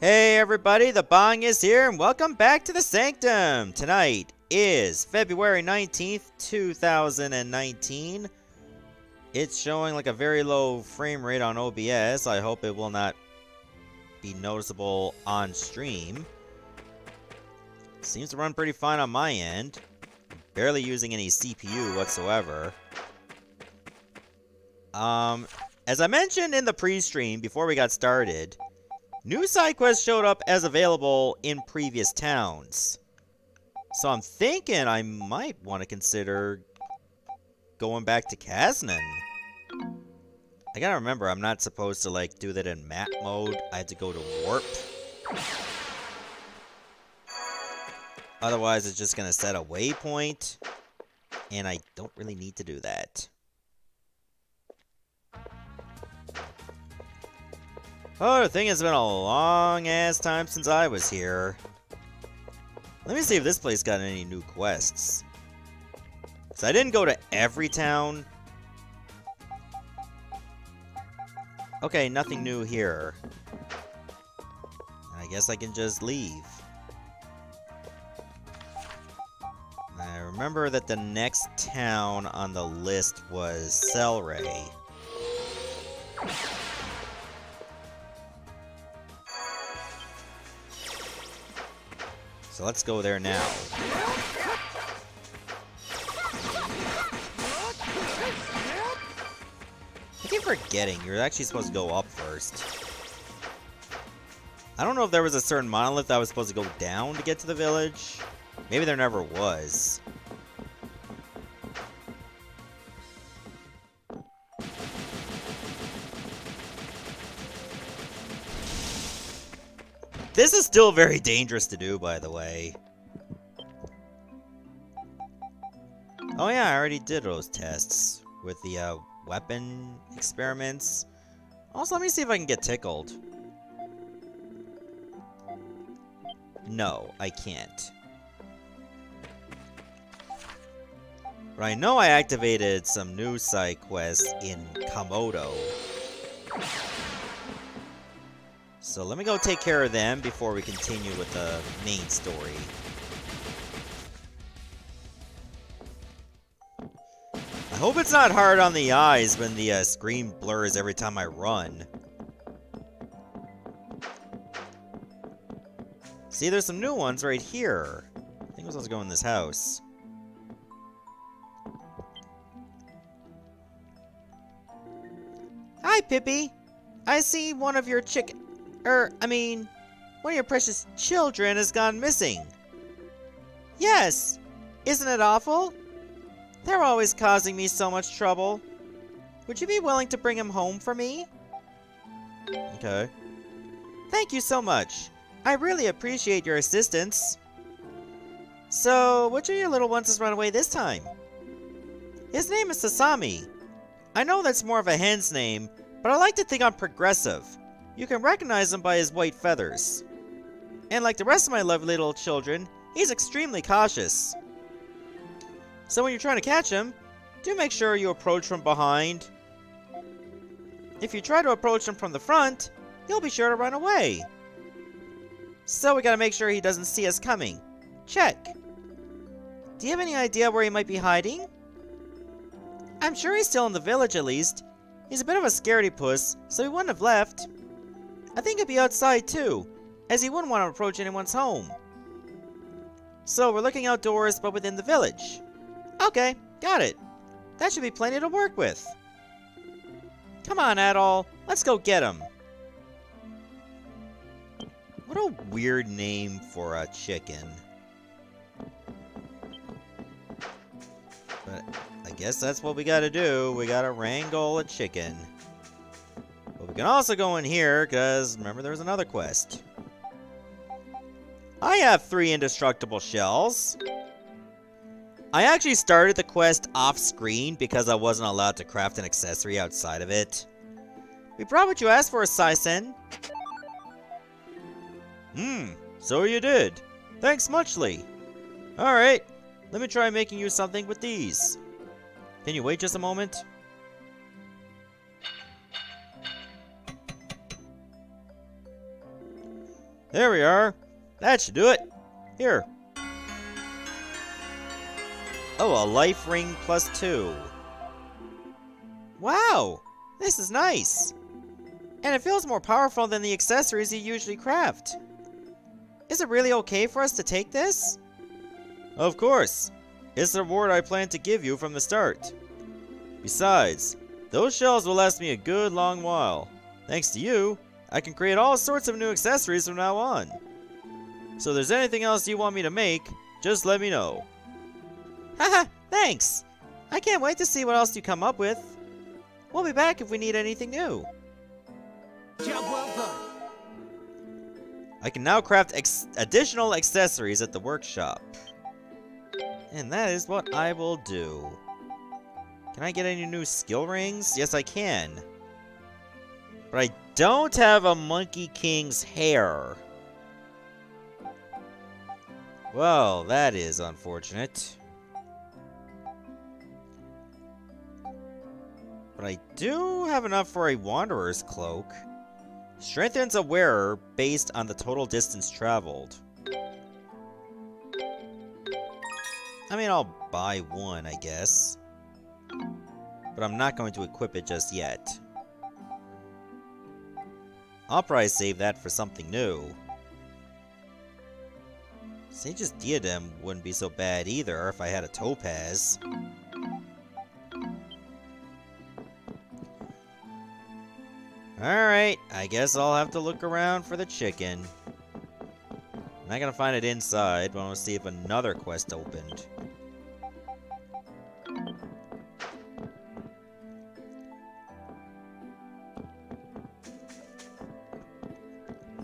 Hey everybody, the Bong is here and welcome back to the Sanctum! Tonight is February 19th, 2019. It's showing like a very low frame rate on OBS. I hope it will not be noticeable on stream. Seems to run pretty fine on my end. Barely using any CPU whatsoever. As I mentioned in the pre-stream before we got started, new side quests showed up as available in previous towns. So I'm thinking I might want to consider going back to Kaznan. I gotta remember, I'm not supposed to like do that in map mode. I have to go to warp. Otherwise it's just gonna set a waypoint. And I don't really need to do that. Oh, the thing has been a long-ass time since I was here. Let me see if this place got any new quests. So I didn't go to every town. Okay, nothing new here. I guess I can just leave. I remember that the next town on the list was Celceta. So let's go there now. I keep forgetting, you're actually supposed to go up first. I don't know if there was a certain monolith that was supposed to go down to get to the village. Maybe there never was. This is still very dangerous to do, by the way. Oh yeah, I already did those tests with the weapon experiments. Also, let me see if I can get tickled. No, I can't. But I know I activated some new side quests in Komodo. So let me go take care of them before we continue with the main story. I hope it's not hard on the eyes when the screen blurs every time I run. See, there's some new ones right here. I think I'm supposed to go in this house. Hi, Pippi. I see one of your one of your precious children has gone missing. Yes. Isn't it awful? They're always causing me so much trouble. Would you be willing to bring him home for me? Okay. Thank you so much. I really appreciate your assistance. So, which of your little ones has run away this time? His name is Sasami. I know that's more of a hen's name, but I like to think I'm progressive. You can recognize him by his white feathers. And like the rest of my lovely little children, he's extremely cautious. So when you're trying to catch him, do make sure you approach from behind. If you try to approach him from the front, he'll be sure to run away. So we gotta make sure he doesn't see us coming. Check. Do you have any idea where he might be hiding? I'm sure he's still in the village at least. He's a bit of a scaredy puss, so he wouldn't have left. I think he'd be outside too, as he wouldn't want to approach anyone's home. So we're looking outdoors, but within the village. Okay, got it. That should be plenty to work with. Come on, Adol, let's go get him. What a weird name for a chicken. But I guess that's what we gotta do. We gotta wrangle a chicken. But we can also go in here, because remember there was another quest. I have 3 indestructible shells. I actually started the quest off-screen because I wasn't allowed to craft an accessory outside of it. We brought what you asked for, Saisen. So you did. Thanks muchly. Alright, let me try making you something with these. Can you wait just a moment? There we are. That should do it. Here. Oh, a life ring +2. Wow, this is nice. And it feels more powerful than the accessories you usually craft. Is it really okay for us to take this? Of course. It's the reward I plan to give you from the start. Besides, those shells will last me a good long while. Thanks to you, I can create all sorts of new accessories from now on. So if there's anything else you want me to make, just let me know. Haha, thanks! I can't wait to see what else you come up with. We'll be back if we need anything new. Job well done. I can now craft additional accessories at the workshop. And that is what I will do. Can I get any new skill rings? Yes, I can. But I don't have a Monkey King's hair. Well, that is unfortunate. But I do have enough for a Wanderer's Cloak. Strengthens a wearer based on the total distance traveled. I mean, I'll buy one, I guess. But I'm not going to equip it just yet. I'll probably save that for something new. Sage's Diadem wouldn't be so bad either if I had a Topaz. Alright, I guess I'll have to look around for the chicken. I'm not gonna find it inside, but I want to see if another quest opened.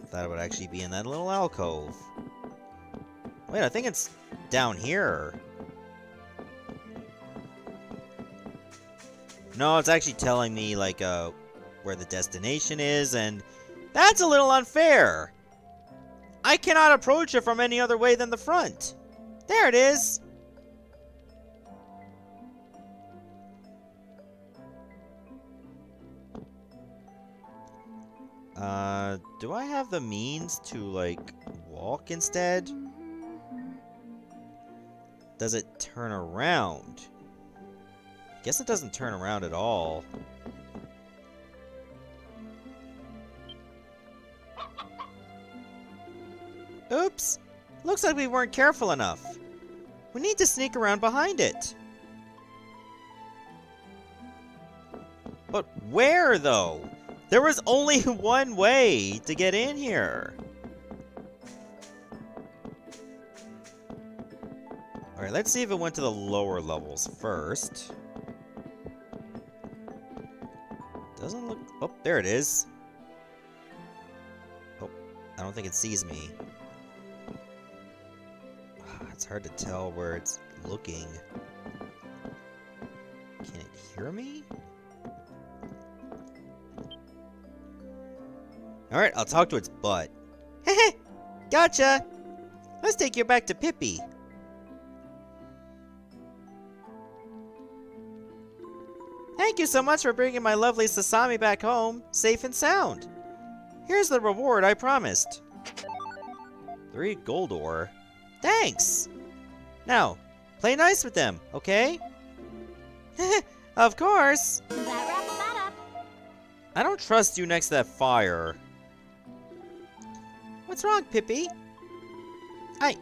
Thought it would actually be in that little alcove. Wait, I think it's down here. No, it's actually telling me, like, where the destination is, and that's a little unfair. I cannot approach it from any other way than the front. There it is. Do I have the means to, like, walk instead? Does it turn around? I guess it doesn't turn around at all. Oops! Looks like we weren't careful enough. We need to sneak around behind it. But where, though? There was only one way to get in here. Alright, let's see if it went to the lower levels first. Doesn't look... Oh, there it is. Oh, I don't think it sees me. It's hard to tell where it's looking. Can it hear me? Alright, I'll talk to its butt. Heh, gotcha! Let's take you back to Pippi. Thank you so much for bringing my lovely Sasami back home, safe and sound. Here's the reward I promised. 3 gold ore. Thanks! Now, play nice with them, okay? Of course! That wraps that up. I don't trust you next to that fire. What's wrong, Pippi? I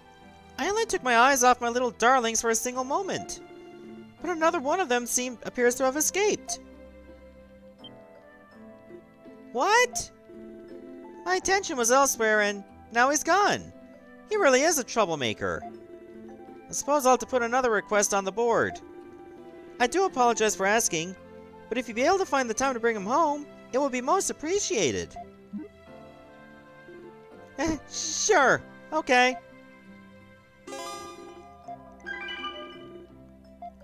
only took my eyes off my little darlings for a single moment. But another one of them appears to have escaped. What? My attention was elsewhere and now he's gone. He really is a troublemaker. I suppose I'll have to put another request on the board. I do apologize for asking, but if you'd be able to find the time to bring him home, it would be most appreciated. Sure, okay.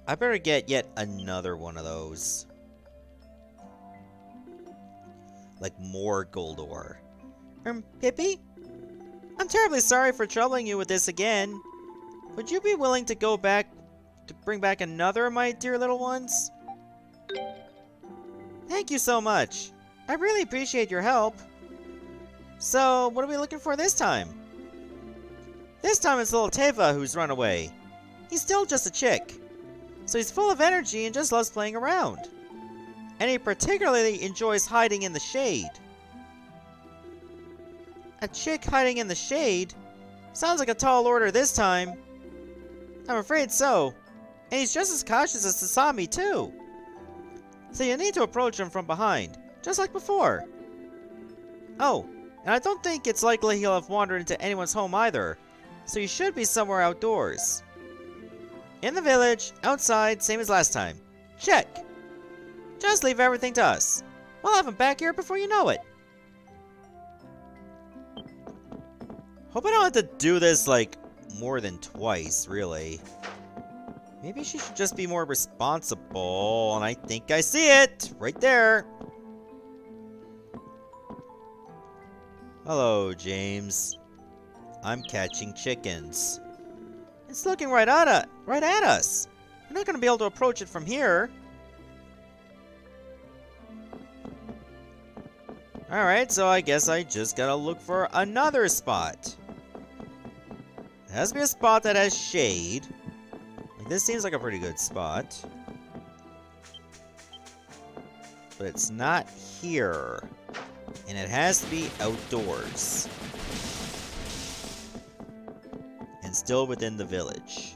I better get yet another one of those. Like more gold ore. Pippi? I'm terribly sorry for troubling you with this again. Would you be willing to go back to bring back another of my dear little ones? Thank you so much. I really appreciate your help. So, what are we looking for this time? This time it's little Teva who's run away. He's still just a chick. So he's full of energy and just loves playing around. And he particularly enjoys hiding in the shade. A chick hiding in the shade? Sounds like a tall order this time. I'm afraid so. And he's just as cautious as Sasami, too. So you need to approach him from behind, just like before. Oh, and I don't think it's likely he'll have wandered into anyone's home either. So you should be somewhere outdoors. In the village, outside, same as last time. Check. Just leave everything to us. We'll have him back here before you know it. Hope I don't have to do this, like, more than twice, really. Maybe she should just be more responsible, and I think I see it! Right there! Hello, James. I'm catching chickens. It's looking right at us! We're not gonna be able to approach it from here. Alright, so I guess I just gotta look for another spot. It has to be a spot that has shade. Like, this seems like a pretty good spot. But it's not here. And it has to be outdoors. And still within the village.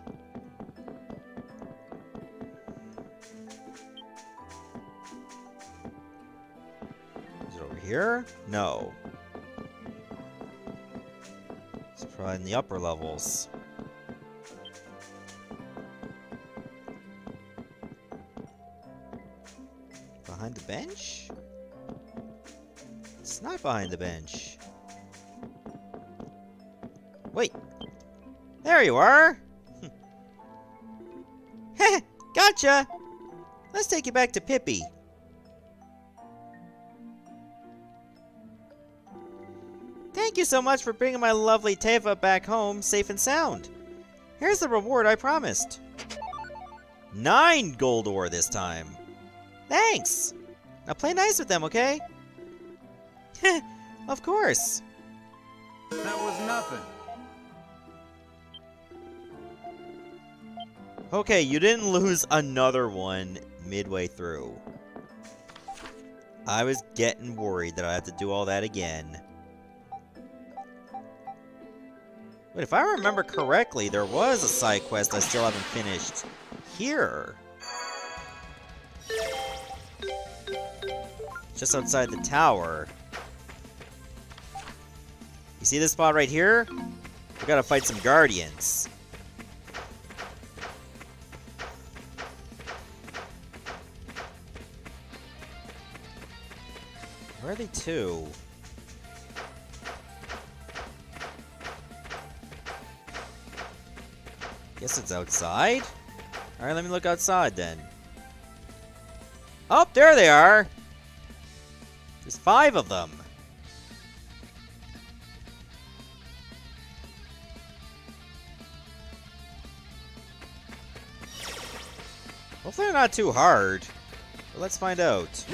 Is it over here? No. It's probably in the upper levels. Behind the bench? It's not behind the bench. Wait. There you are! Heh! Gotcha! Let's take you back to Pippi. Thank you so much for bringing my lovely Teva back home safe and sound. Here's the reward I promised. 9 gold ore this time. Thanks! Now play nice with them, okay? Heh, of course. That was nothing. Okay, you didn't lose another one midway through. I was getting worried that I had to do all that again. But if I remember correctly, there was a side quest I still haven't finished here. Just outside the tower. You see this spot right here? We gotta fight some guardians. Where are they to? Guess it's outside? Alright, let me look outside then. Oh, there they are! There's 5 of them. Hopefully they're not too hard. But let's find out.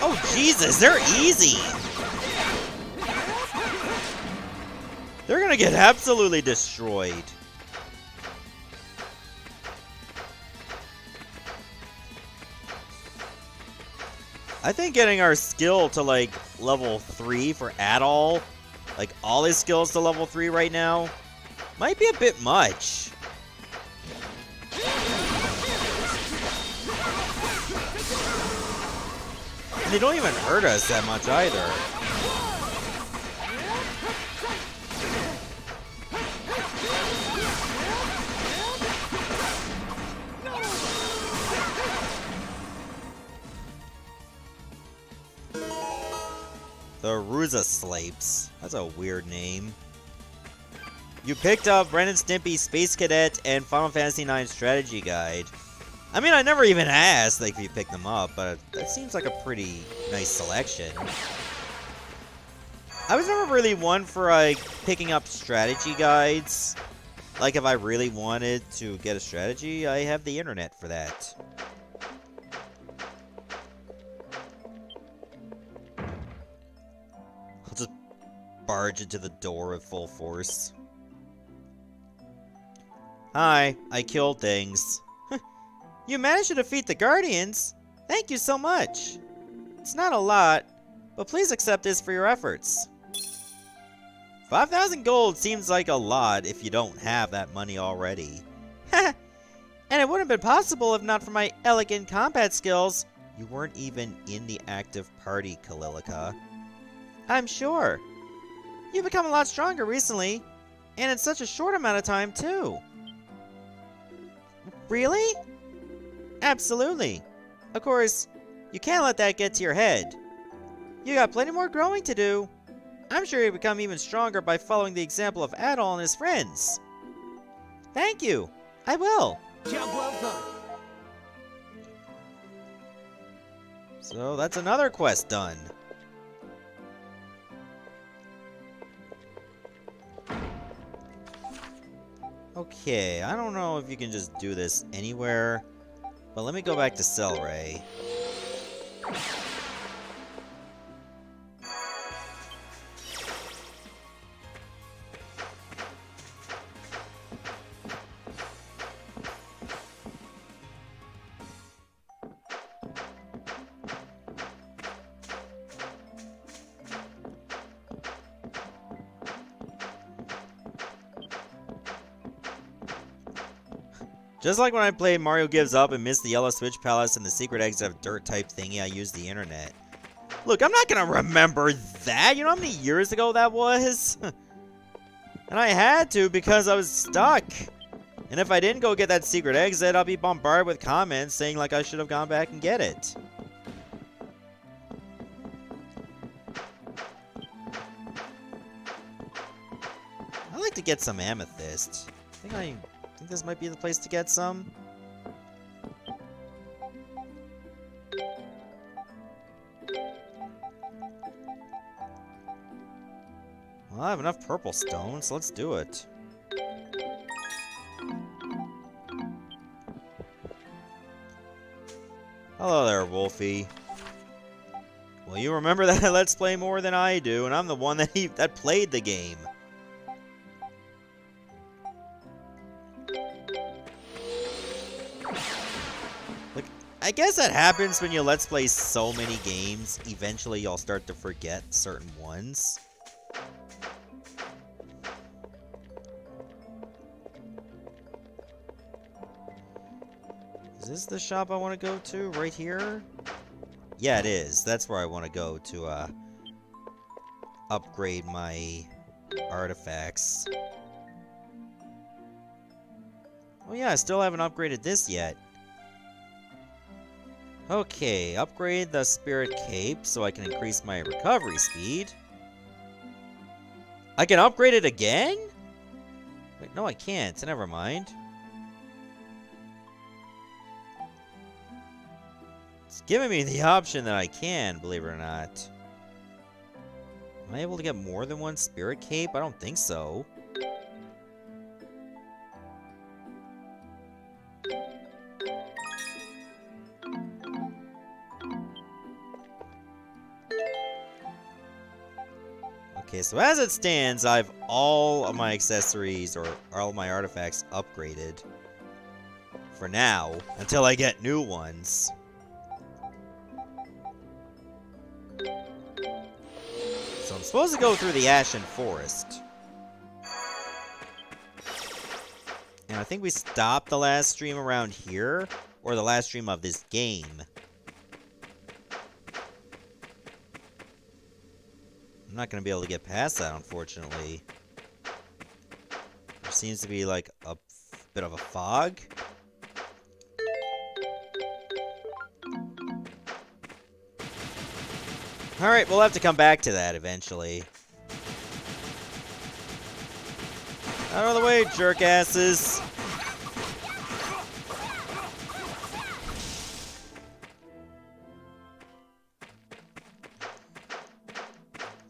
Oh, Jesus, they're easy! They're gonna get absolutely destroyed. I think getting our skill to, like, level 3 for Adol, like, all his skills to level 3 right now, might be a bit much. And they don't even hurt us that much either. The Ruza Slapes. That's a weird name. You picked up Ren and Stimpy's Space Cadet and Final Fantasy IX Strategy Guide. I mean, I never even asked, like, if you picked them up, but that seems like a pretty nice selection. I was never really one for, like, picking up strategy guides. Like, if I really wanted to get a strategy, I have the internet for that. barge into the door with full force. Hi, I killed things. You managed to defeat the Guardians? Thank you so much. It's not a lot, but please accept this for your efforts. 5,000 gold seems like a lot if you don't have that money already. And it wouldn't have been possible if not for my elegant combat skills. You weren't even in the active party, Kalilica. I'm sure. You've become a lot stronger recently, and in such a short amount of time, too. Really? Absolutely. Of course, you can't let that get to your head. You got plenty more growing to do. I'm sure you'll become even stronger by following the example of Adol and his friends. Thank you. I will. Job well done. So that's another quest done. Okay, I don't know if you can just do this anywhere, but let me go back to Celeray. Just like when I played Mario Gives Up and missed the Yellow Switch Palace and the secret exit of dirt type thingy, I used the internet. Look, I'm not gonna remember that! You know how many years ago that was? And I had to because I was stuck. And if I didn't go get that secret exit, I'll be bombarded with comments saying like I should have gone back and get it. I'd like to get some amethyst. I think this might be the place to get some. Well, I have enough purple stones, so let's do it. Hello there, Wolfie. Well, you remember that I Let's Play more than I do, and I'm the one that played the game. I guess that happens when you Let's Play so many games. Eventually, you'll start to forget certain ones. Is this the shop I want to go to? Right here? Yeah, it is. That's where I want to go to, upgrade my artifacts. Oh yeah, I still haven't upgraded this yet. Okay, upgrade the Spirit Cape so I can increase my recovery speed. I can upgrade it again? Wait, no I can't. Never mind. It's giving me the option that I can, believe it or not. Am I able to get more than one Spirit Cape? I don't think so. Okay, so as it stands, I have all of my accessories or all of my artifacts upgraded. For now, until I get new ones. So I'm supposed to go through the Ashen Forest. And I think we stopped the last stream around here, or the last stream of this game. I'm not going to be able to get past that, unfortunately. There seems to be, like, a bit of a fog. Alright, we'll have to come back to that eventually. Out of the way, jerkasses!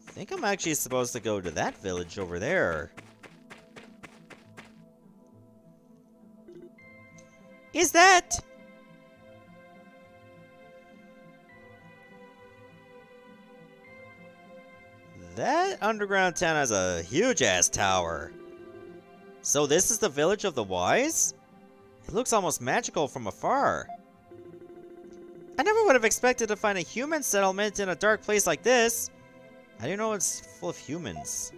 I think I'm actually supposed to go to that village over there. Is that... That underground town has a huge-ass tower. So this is the village of the wise? It looks almost magical from afar. I never would have expected to find a human settlement in a dark place like this. I didn't know it's full of humans.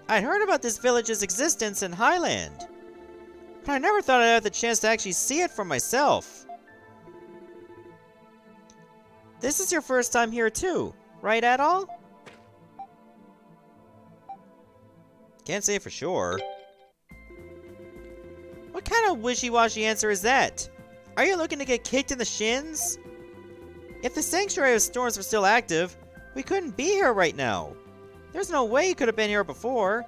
I'd heard about this village's existence in Highland, but I never thought I'd have the chance to actually see it for myself. This is your first time here too, right, Adol? Can't say for sure. What kind of wishy-washy answer is that? Are you looking to get kicked in the shins? If the Sanctuary of Storms were still active, we couldn't be here right now. There's no way you could have been here before.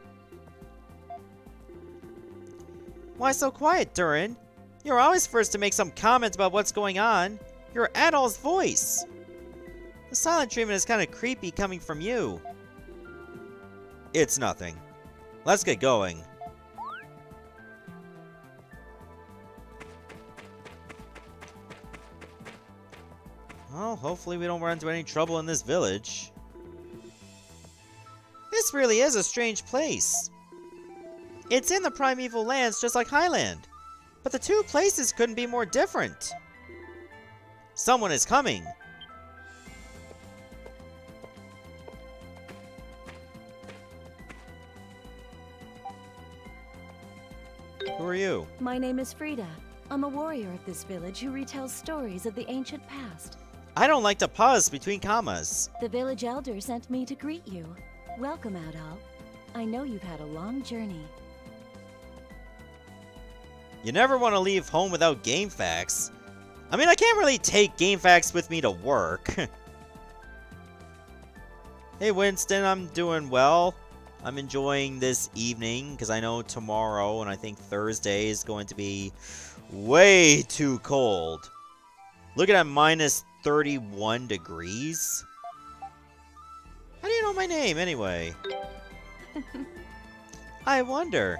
Why so quiet, Durin? You're always first to make some comment about what's going on. You're Adol's voice. The silent treatment is kind of creepy coming from you. It's nothing. Let's get going. Well, hopefully we don't run into any trouble in this village. This really is a strange place. It's in the primeval lands just like Highland, but the two places couldn't be more different. Someone is coming. Who are you? My name is Frida. I'm a warrior of this village who retells stories of the ancient past. I don't like to pause between commas. The village elder sent me to greet you. Welcome, Adol. I know you've had a long journey. You never want to leave home without game facts. I mean, I can't really take game facts with me to work. Hey Winston, I'm doing well. I'm enjoying this evening because I know tomorrow and I think Thursday is going to be way too cold. Look at that, minus 31 degrees. How do you know my name anyway? I wonder.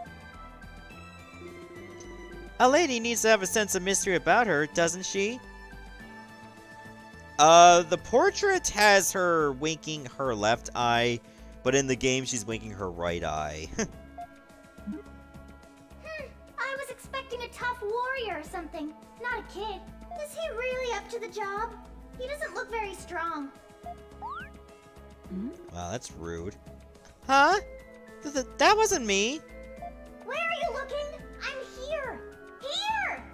A lady needs to have a sense of mystery about her, doesn't she? The portrait has her winking her left eye, but in the game she's winking her right eye. I was expecting a tough warrior or something, not a kid. Is he really up to the job? He doesn't look very strong. Wow, that's rude. Huh? That wasn't me. Where are you looking? I'm here! Here!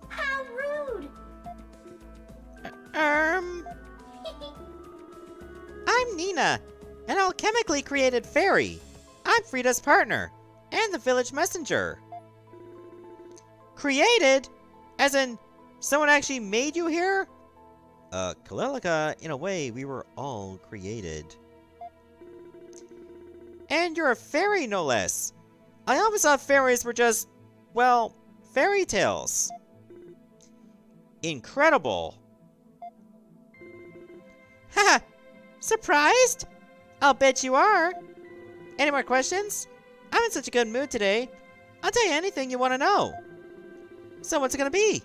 How rude! I'm Nina, an alchemically created fairy. I'm Frida's partner, and the village messenger. Created? As in, someone actually made you here? Kalelica, in a way, we were all created. And you're a fairy, no less. I always thought fairies were just, well, fairy tales. Incredible. Haha! Surprised? I'll bet you are. Any more questions? I'm in such a good mood today. I'll tell you anything you want to know. So what's it gonna be?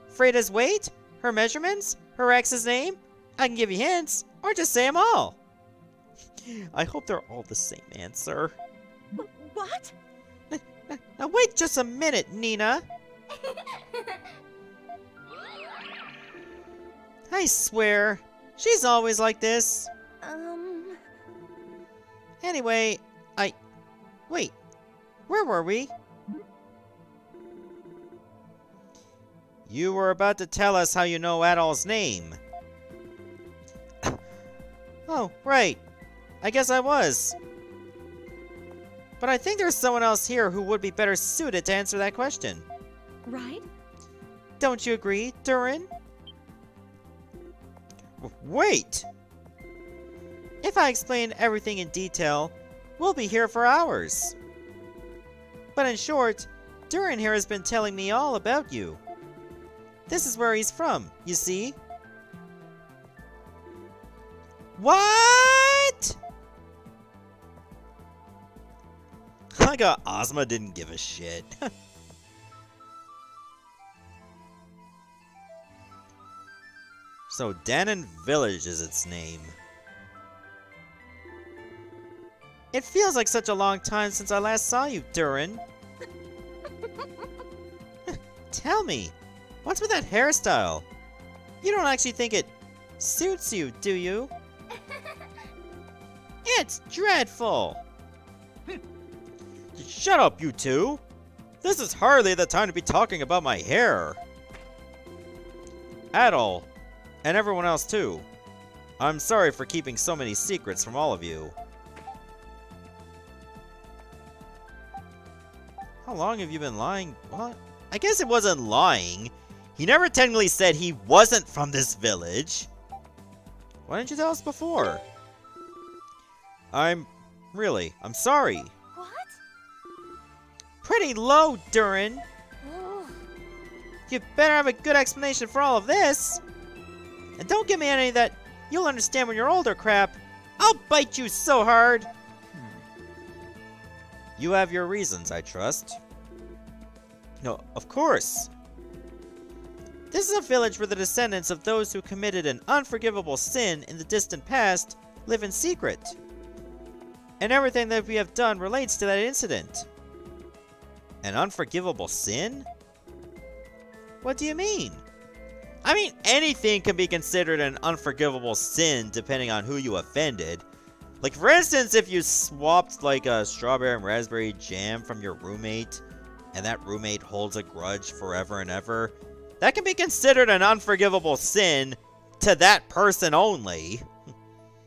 Frida's weight? Her measurements? Her ex's name? I can give you hints, or just say them all. I hope they're all the same answer. What? Now wait just a minute, Nina. I swear, she's always like this. Anyway, wait, where were we? You were about to tell us how you know Adol's name. Oh, right. I guess I was. But I think there's someone else here who would be better suited to answer that question. Right? Don't you agree, Durin? Wait! If I explain everything in detail, we'll be here for hours. But in short, Durin here has been telling me all about you. This is where he's from, you see? What? I got Ozma didn't give a shit. So Danon Village is its name. It feels like such a long time since I last saw you, Durin. Tell me, what's with that hairstyle? You don't actually think it suits you, do you? It's dreadful! Shut up, you two! This is hardly the time to be talking about my hair! Adol, and everyone else too. I'm sorry for keeping so many secrets from all of you. How long have you been lying? What? I guess it wasn't lying. He never technically said he wasn't from this village. Why didn't you tell us before? I'm sorry. What? Pretty low, Durin. You better have a good explanation for all of this. And don't give me any of that you'll understand when you're older crap. I'll bite you so hard. You have your reasons, I trust. No, of course. This is a village where the descendants of those who committed an unforgivable sin in the distant past live in secret. And everything that we have done relates to that incident. An unforgivable sin? What do you mean? I mean, anything can be considered an unforgivable sin depending on who you offended. Like, for instance, if you swapped, like, a strawberry and raspberry jam from your roommate, and that roommate holds a grudge forever and ever, that can be considered an unforgivable sin to that person only.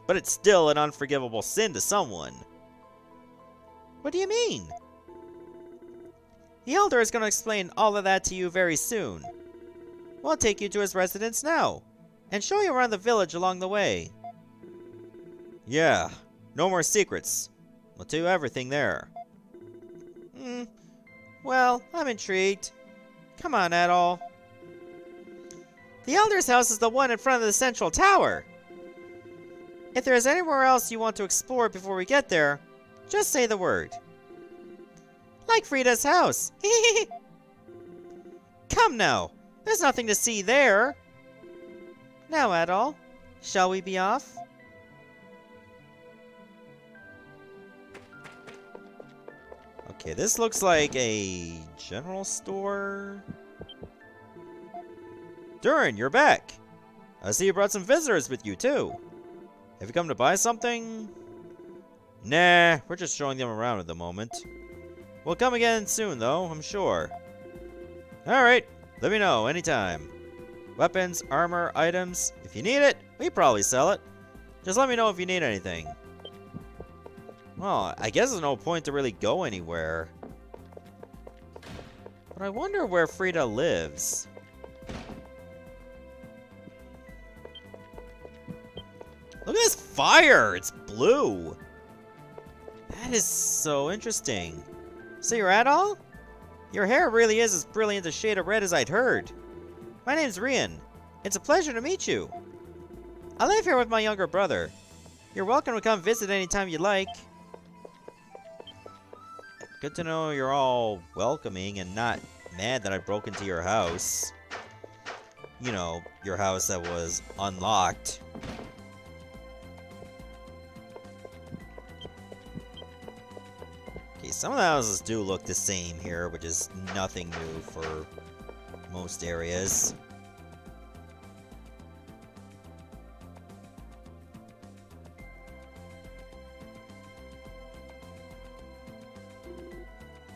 But it's still an unforgivable sin to someone. What do you mean? The Elder is going to explain all of that to you very soon. We'll take you to his residence now, and show you around the village along the way. Yeah, no more secrets. We'll do everything there. Well, I'm intrigued. Come on, Adol. The Elder's house is the one in front of the central tower. If there is anywhere else you want to explore before we get there, just say the word. Like Frida's house. Come now. There's nothing to see there. Now, Adol, shall we be off? Okay, this looks like a general store. Durin, you're back. I see you brought some visitors with you, too. Have you come to buy something? Nah, we're just showing them around at the moment. We'll come again soon, though, I'm sure. Alright, let me know, anytime. Weapons, armor, items. If you need it, we probably sell it. Just let me know if you need anything. Well, I guess there's no point to really go anywhere. But I wonder where Frida lives. Look at this fire! It's blue! That is so interesting. So you're Adol? Your hair really is as brilliant a shade of red as I'd heard. My name's Rian. It's a pleasure to meet you. I live here with my younger brother. You're welcome to come visit anytime you'd like. Good to know you're all welcoming and not mad that I broke into your house. You know, your house that was unlocked. Okay, some of the houses do look the same here, which is nothing new for most areas.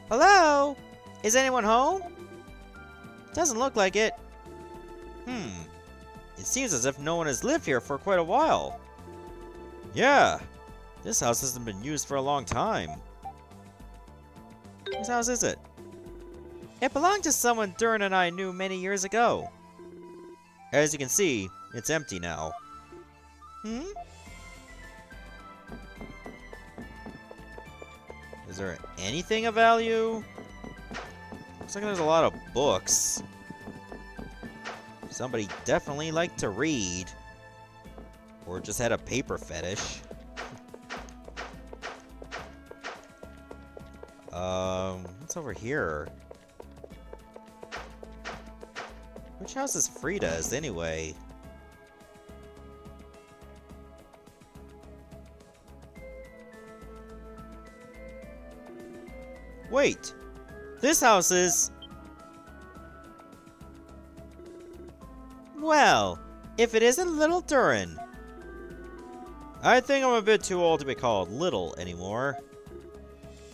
Hello? Is anyone home? Doesn't look like it. It seems as if no one has lived here for quite a while. Yeah, this house hasn't been used for a long time. Whose house is it? It belonged to someone Durin and I knew many years ago. As you can see, it's empty now. Is there anything of value? Looks like there's a lot of books. Somebody definitely liked to read. Or just had a paper fetish. What's over here? Which house is Frida's, anyway? Wait, this house is... Well, if it isn't little Durin. I think I'm a bit too old to be called little anymore.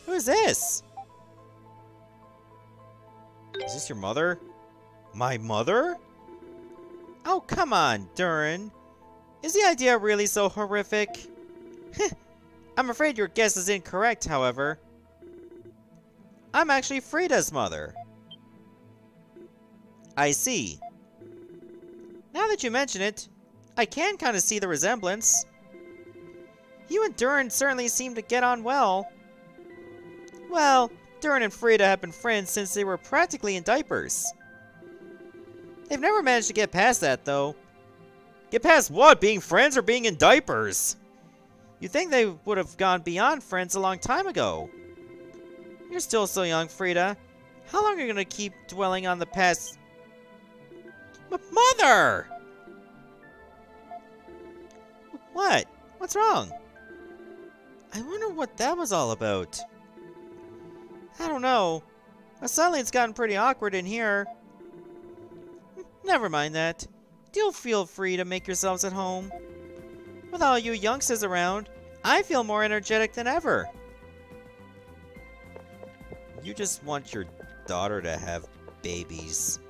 Who is this? Is this your mother? My mother? Oh, come on, Durin. Is the idea really so horrific? I'm afraid your guess is incorrect, however. I'm actually Frida's mother. I see. Now that you mention it, I can kind of see the resemblance. You and Durin certainly seem to get on well. Well, Durin and Frida have been friends since they were practically in diapers. They've never managed to get past that, though. Get past what? Being friends or being in diapers? You'd think they would have gone beyond friends a long time ago. You're still so young, Frida. How long are you going to keep dwelling on the past? Mother! What? What's wrong? I wonder what that was all about. I don't know. Suddenly it's gotten pretty awkward in here. Never mind that. Do feel free to make yourselves at home. With all you youngsters around, I feel more energetic than ever. You just want your daughter to have babies.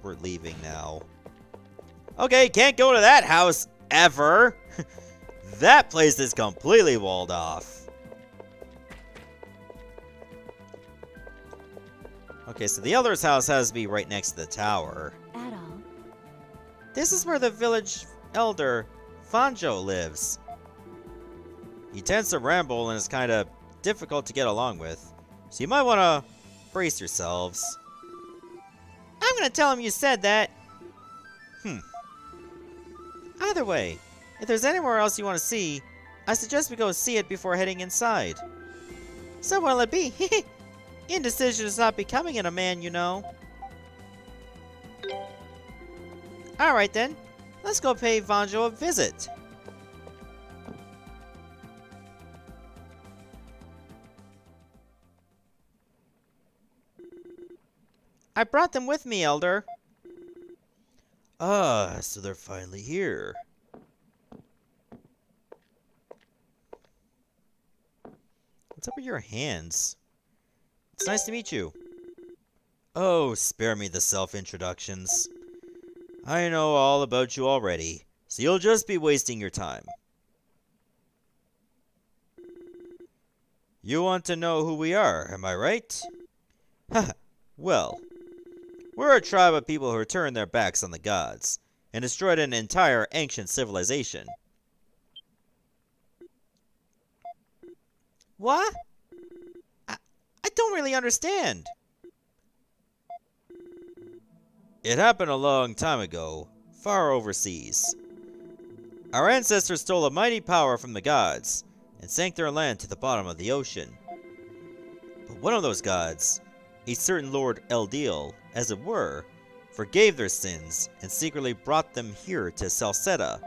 We're leaving now. Okay, can't go to that house ever. That place is completely walled off. Okay, so the elder's house has to be right next to the tower. At all. This is where the village elder, Fanjo, lives. He tends to ramble and is kind of difficult to get along with, so you might want to brace yourselves. I'm gonna tell him you said that. Either way, if there's anywhere else you want to see, I suggest we go see it before heading inside. So what'll it be? Indecision is not becoming in a man, you know. Alright then, let's go pay Vanjo a visit. I brought them with me, Elder. Ah, so they're finally here. What's up with your hands? It's nice to meet you. Oh, spare me the self-introductions. I know all about you already, so you'll just be wasting your time. You want to know who we are, am I right? Haha, well, we're a tribe of people who turned their backs on the gods and destroyed an entire ancient civilization. What? I don't really understand. It happened a long time ago, far overseas. Our ancestors stole a mighty power from the gods and sank their land to the bottom of the ocean. But one of those gods, a certain Lord Eldiel, as it were, forgave their sins and secretly brought them here to Celceta.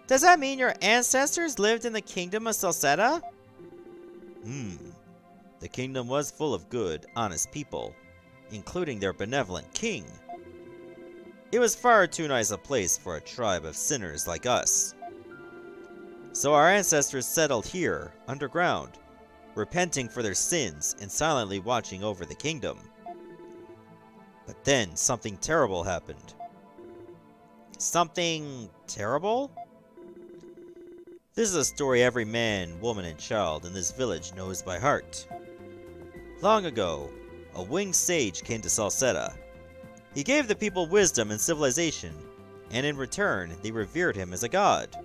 Does that mean your ancestors lived in the kingdom of Celceta? The kingdom was full of good, honest people, including their benevolent king. It was far too nice a place for a tribe of sinners like us. So our ancestors settled here, underground, repenting for their sins and silently watching over the kingdom. But then something terrible happened. Something terrible? This is a story every man, woman, and child in this village knows by heart. Long ago, a winged sage came to Celceta. He gave the people wisdom and civilization, and in return, they revered him as a god.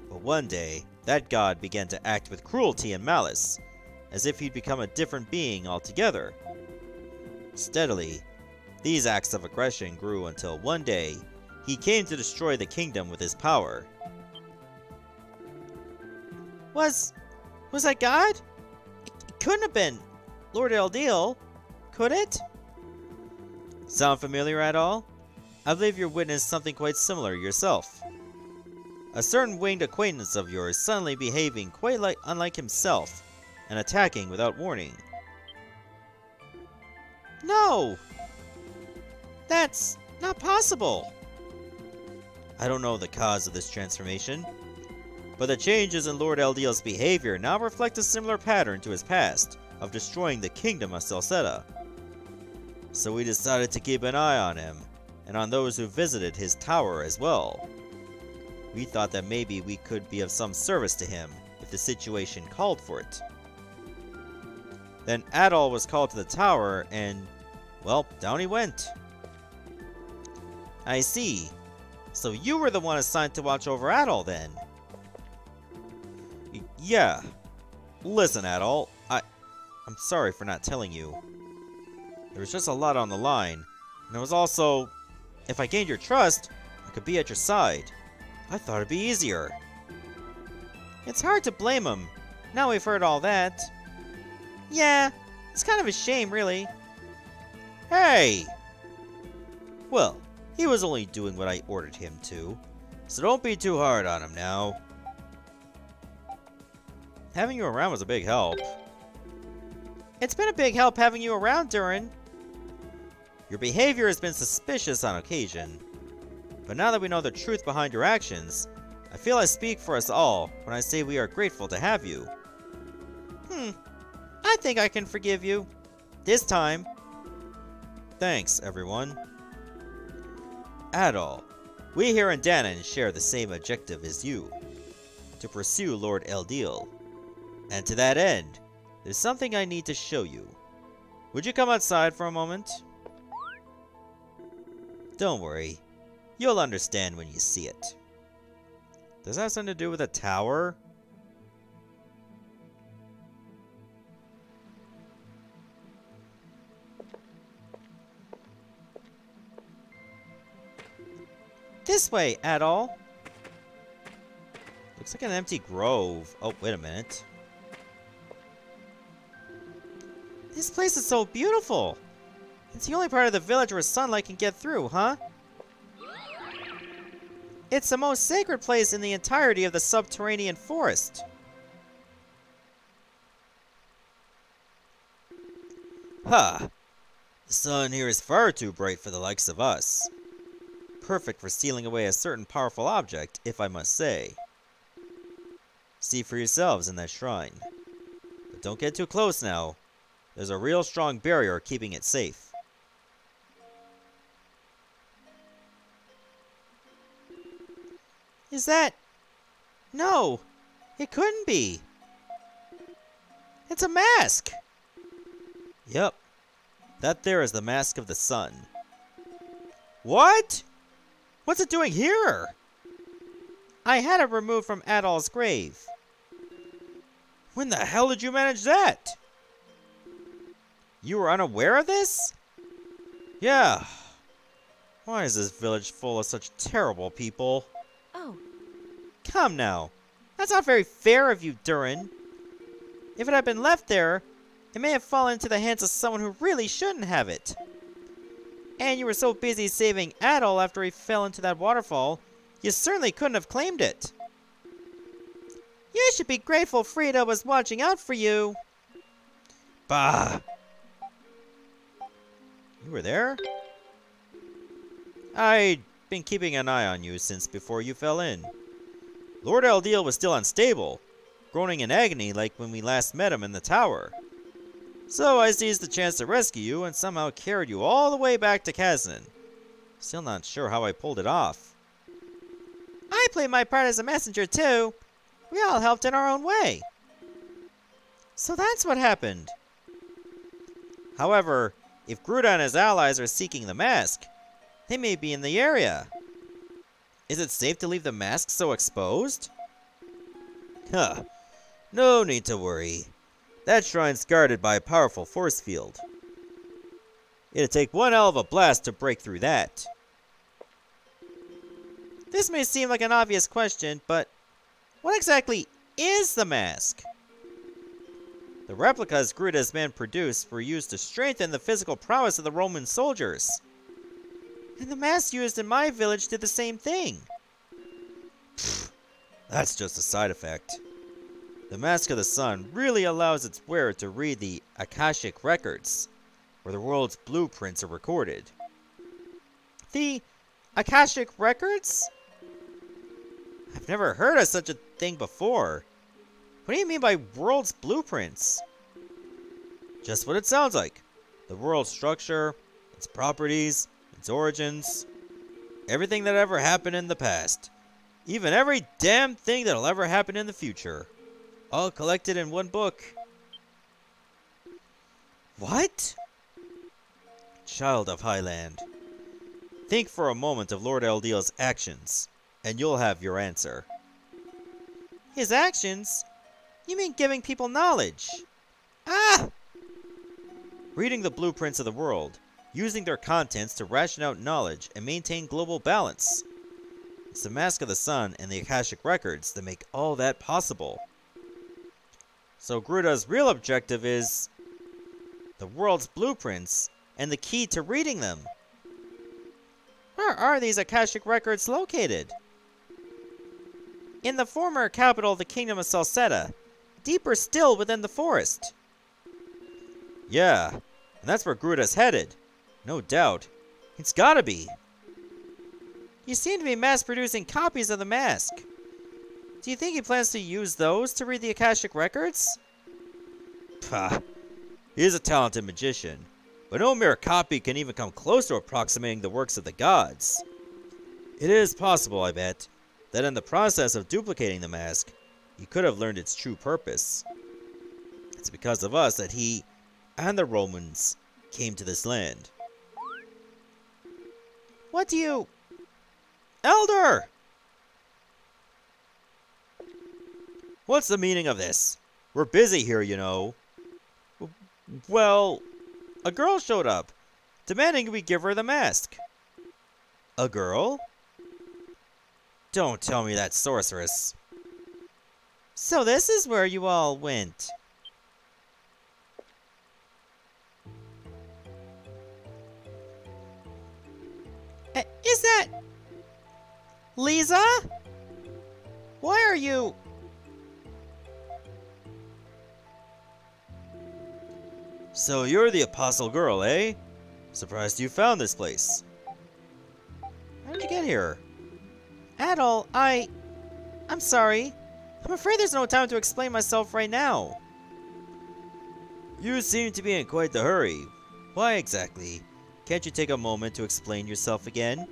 But one day, that god began to act with cruelty and malice, as if he'd become a different being altogether. Steadily, these acts of aggression grew until one day, he came to destroy the kingdom with his power. Was that God? It couldn't have been Lord Eldiel, could it? Sound familiar at all? I believe you witnessed something quite similar yourself. A certain winged acquaintance of yours suddenly behaving quite unlike himself and attacking without warning. No! That's not possible! I don't know the cause of this transformation, but the changes in Lord Eldiel's behavior now reflect a similar pattern to his past of destroying the kingdom of Celceta. So we decided to keep an eye on him, and on those who visited his tower as well. We thought that maybe we could be of some service to him if the situation called for it. Then Adol was called to the tower and, well, down he went. I see. So you were the one assigned to watch over Adol then? Yeah. Listen, Adol, I'm sorry for not telling you. There was just a lot on the line, and it was also, if I gained your trust, I could be at your side. I thought it'd be easier. It's hard to blame him, now we've heard all that. Yeah, it's kind of a shame, really. Hey! Well, he was only doing what I ordered him to, so don't be too hard on him now. Having you around was a big help. It's been a big help having you around, Durin. Your behavior has been suspicious on occasion, but now that we know the truth behind your actions, I feel I speak for us all when I say we are grateful to have you. I think I can forgive you. This time. Thanks, everyone. Adol, we here in Danon share the same objective as you, to pursue Lord Eldiel. And to that end, there's something I need to show you. Would you come outside for a moment? Don't worry, you'll understand when you see it. Does that have something to do with a tower? This way, Adol. Looks like an empty grove. Oh, wait a minute. This place is so beautiful. It's the only part of the village where sunlight can get through, huh? It's the most sacred place in the entirety of the subterranean forest. Huh. The sun here is far too bright for the likes of us. Perfect for stealing away a certain powerful object, if I must say. See for yourselves in that shrine. But don't get too close now. There's a real strong barrier keeping it safe. Is that... No! It couldn't be! It's a mask! Yep. That there is the mask of the sun. What? What's it doing here? I had it removed from Adol's grave. When the hell did you manage that? You were unaware of this? Yeah. Why is this village full of such terrible people? Oh. Come now. That's not very fair of you, Durin. If it had been left there, it may have fallen into the hands of someone who really shouldn't have it. And you were so busy saving Adol after he fell into that waterfall, you certainly couldn't have claimed it. You should be grateful Frida was watching out for you. Bah! You were there? I'd been keeping an eye on you since before you fell in. Lord Eldiel was still unstable, groaning in agony like when we last met him in the tower. So I seized the chance to rescue you and somehow carried you all the way back to Kazan. Still not sure how I pulled it off. I played my part as a messenger too. We all helped in our own way. So that's what happened. However, if Gruda and his allies are seeking the mask, they may be in the area. Is it safe to leave the mask so exposed? Huh. No need to worry. That shrine's guarded by a powerful force field. It'd take one hell of a blast to break through that. This may seem like an obvious question, but what exactly is the mask? The replicas Gruda's men produced were used to strengthen the physical prowess of the Roman soldiers. And the masks used in my village did the same thing. Pfft, That's just a side effect. The Mask of the Sun really allows its wearer to read the Akashic Records, where the world's blueprints are recorded. The Akashic Records? I've never heard of such a thing before. What do you mean by world's blueprints? Just what it sounds like. The world's structure, its properties, its origins, everything that ever happened in the past. Even every damn thing that'll ever happen in the future. All collected in one book. What? Child of Highland. Think for a moment of Lord Eldeal's actions, and you'll have your answer. His actions? You mean giving people knowledge? Ah! Reading the blueprints of the world, using their contents to ration out knowledge and maintain global balance. It's the Mask of the Sun and the Akashic Records that make all that possible. So Gruda's real objective is the world's blueprints and the key to reading them. Where are these Akashic Records located? In the former capital of the Kingdom of Celceta, deeper still within the forest. Yeah, and that's where Gruda's headed. No doubt. It's gotta be. You seem to be mass-producing copies of the mask. Do you think he plans to use those to read the Akashic Records? Pah. He is a talented magician, but no mere copy can even come close to approximating the works of the gods. It is possible, I bet, that in the process of duplicating the mask, he could have learned its true purpose. It's because of us that he and the Romans came to this land. What do you... Elder! What's the meaning of this? We're busy here, you know. Well, a girl showed up, demanding we give her the mask. A girl? Don't tell me that sorceress. So this is where you all went. Is that... Lisa? Why are you... So you're the Apostle Girl, eh? Surprised you found this place. How did you get here? Adol, I'm sorry. I'm afraid there's no time to explain myself right now. You seem to be in quite the hurry. Why exactly? Can't you take a moment to explain yourself again?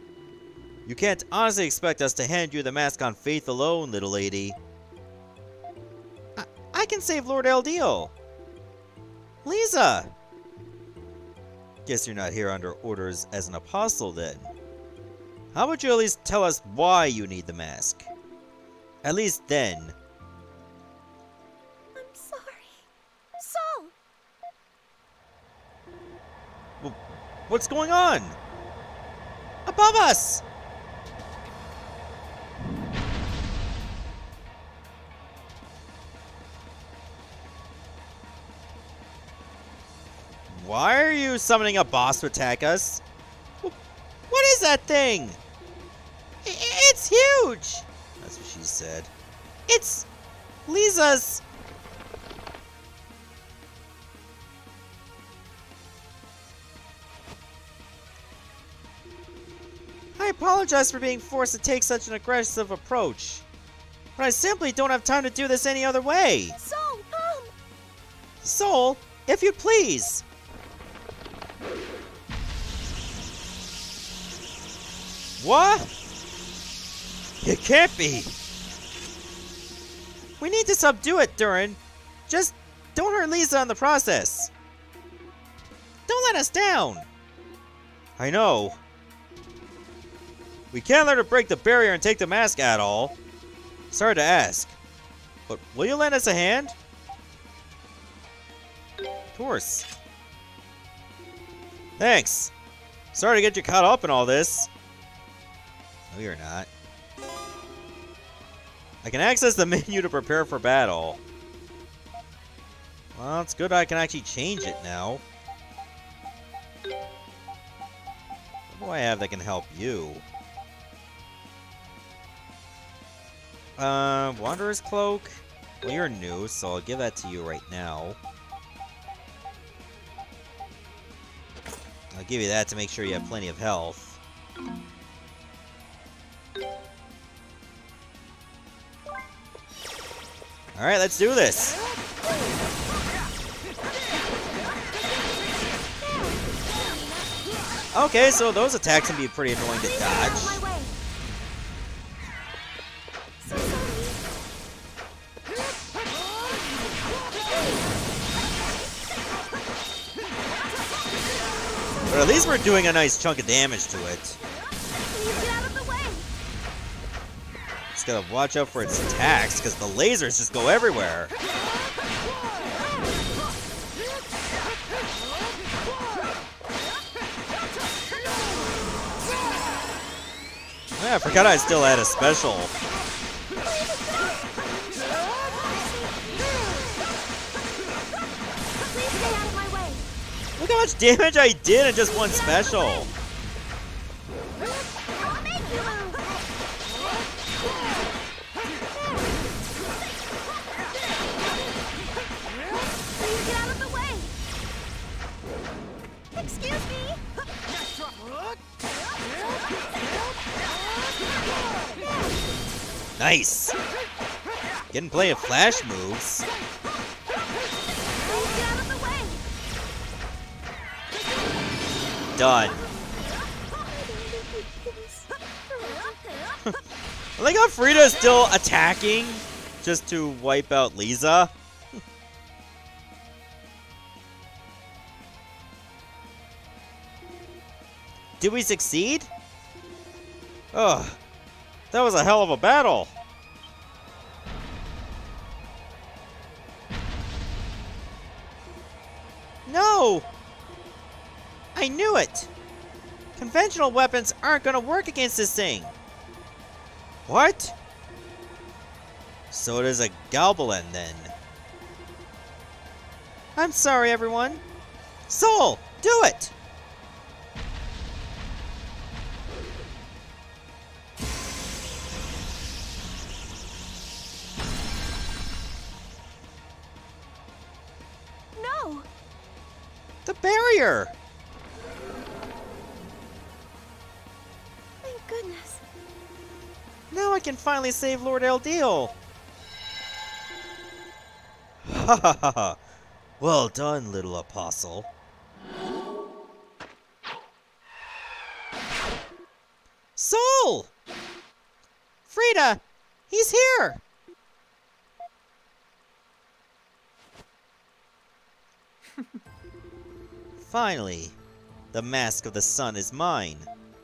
You can't honestly expect us to hand you the mask on faith alone, little lady. I can save Lord Eldeal. Lisa! Guess you're not here under orders as an apostle, then. How about you at least tell us why you need the mask? At least then. I'm sorry. Saul! What's going on? Above us! Why are you summoning a boss to attack us? What is that thing? It's huge! That's what she said. It's Lisa's... I apologize for being forced to take such an aggressive approach. But I simply don't have time to do this any other way. Saul, come! Soul, if you please. What? It can't be. We need to subdue it, Durin. Just don't hurt Lisa in the process. Don't let us down. I know. We can't let her break the barrier and take the mask at all. Sorry to ask, but will you lend us a hand? Of course. Thanks. Sorry to get you caught up in all this. No, you're not. I can access the menu to prepare for battle. Well, it's good I can actually change it now. What do I have that can help you? Wanderer's Cloak? Well, you're new, so I'll give that to you right now. I'll give you that to make sure you have plenty of health. Alright, let's do this! Okay, so those attacks can be pretty annoying to dodge. But at least we're doing a nice chunk of damage to it. Just gotta watch out for its attacks, because the lasers just go everywhere. Yeah, I forgot I still had a special. Look how much damage I did in just one special. Nice! Getting plenty of flash moves. Done. I like how Frida's still attacking just to wipe out Lisa. Did we succeed? Ugh. That was a hell of a battle. No! I knew it! Conventional weapons aren't gonna work against this thing. What? So it is a Goblin then. I'm sorry, everyone. Soul, do it! The barrier! Thank goodness. Now I can finally save Lord Eldeal! Ha ha ha ha! Well done, little apostle. Soul! Frida! He's here! Finally, the Mask of the Sun is mine.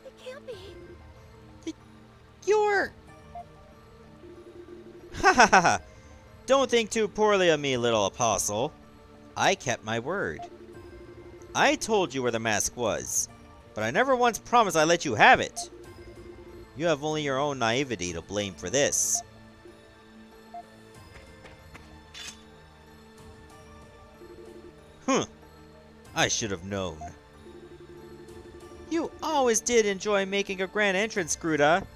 It can't be. You're... Ha ha ha ha! Don't think too poorly of me, little apostle. I kept my word. I told you where the mask was, but I never once promised I'd let you have it. You have only your own naivety to blame for this. I should have known. You always did enjoy making a grand entrance, Gruda.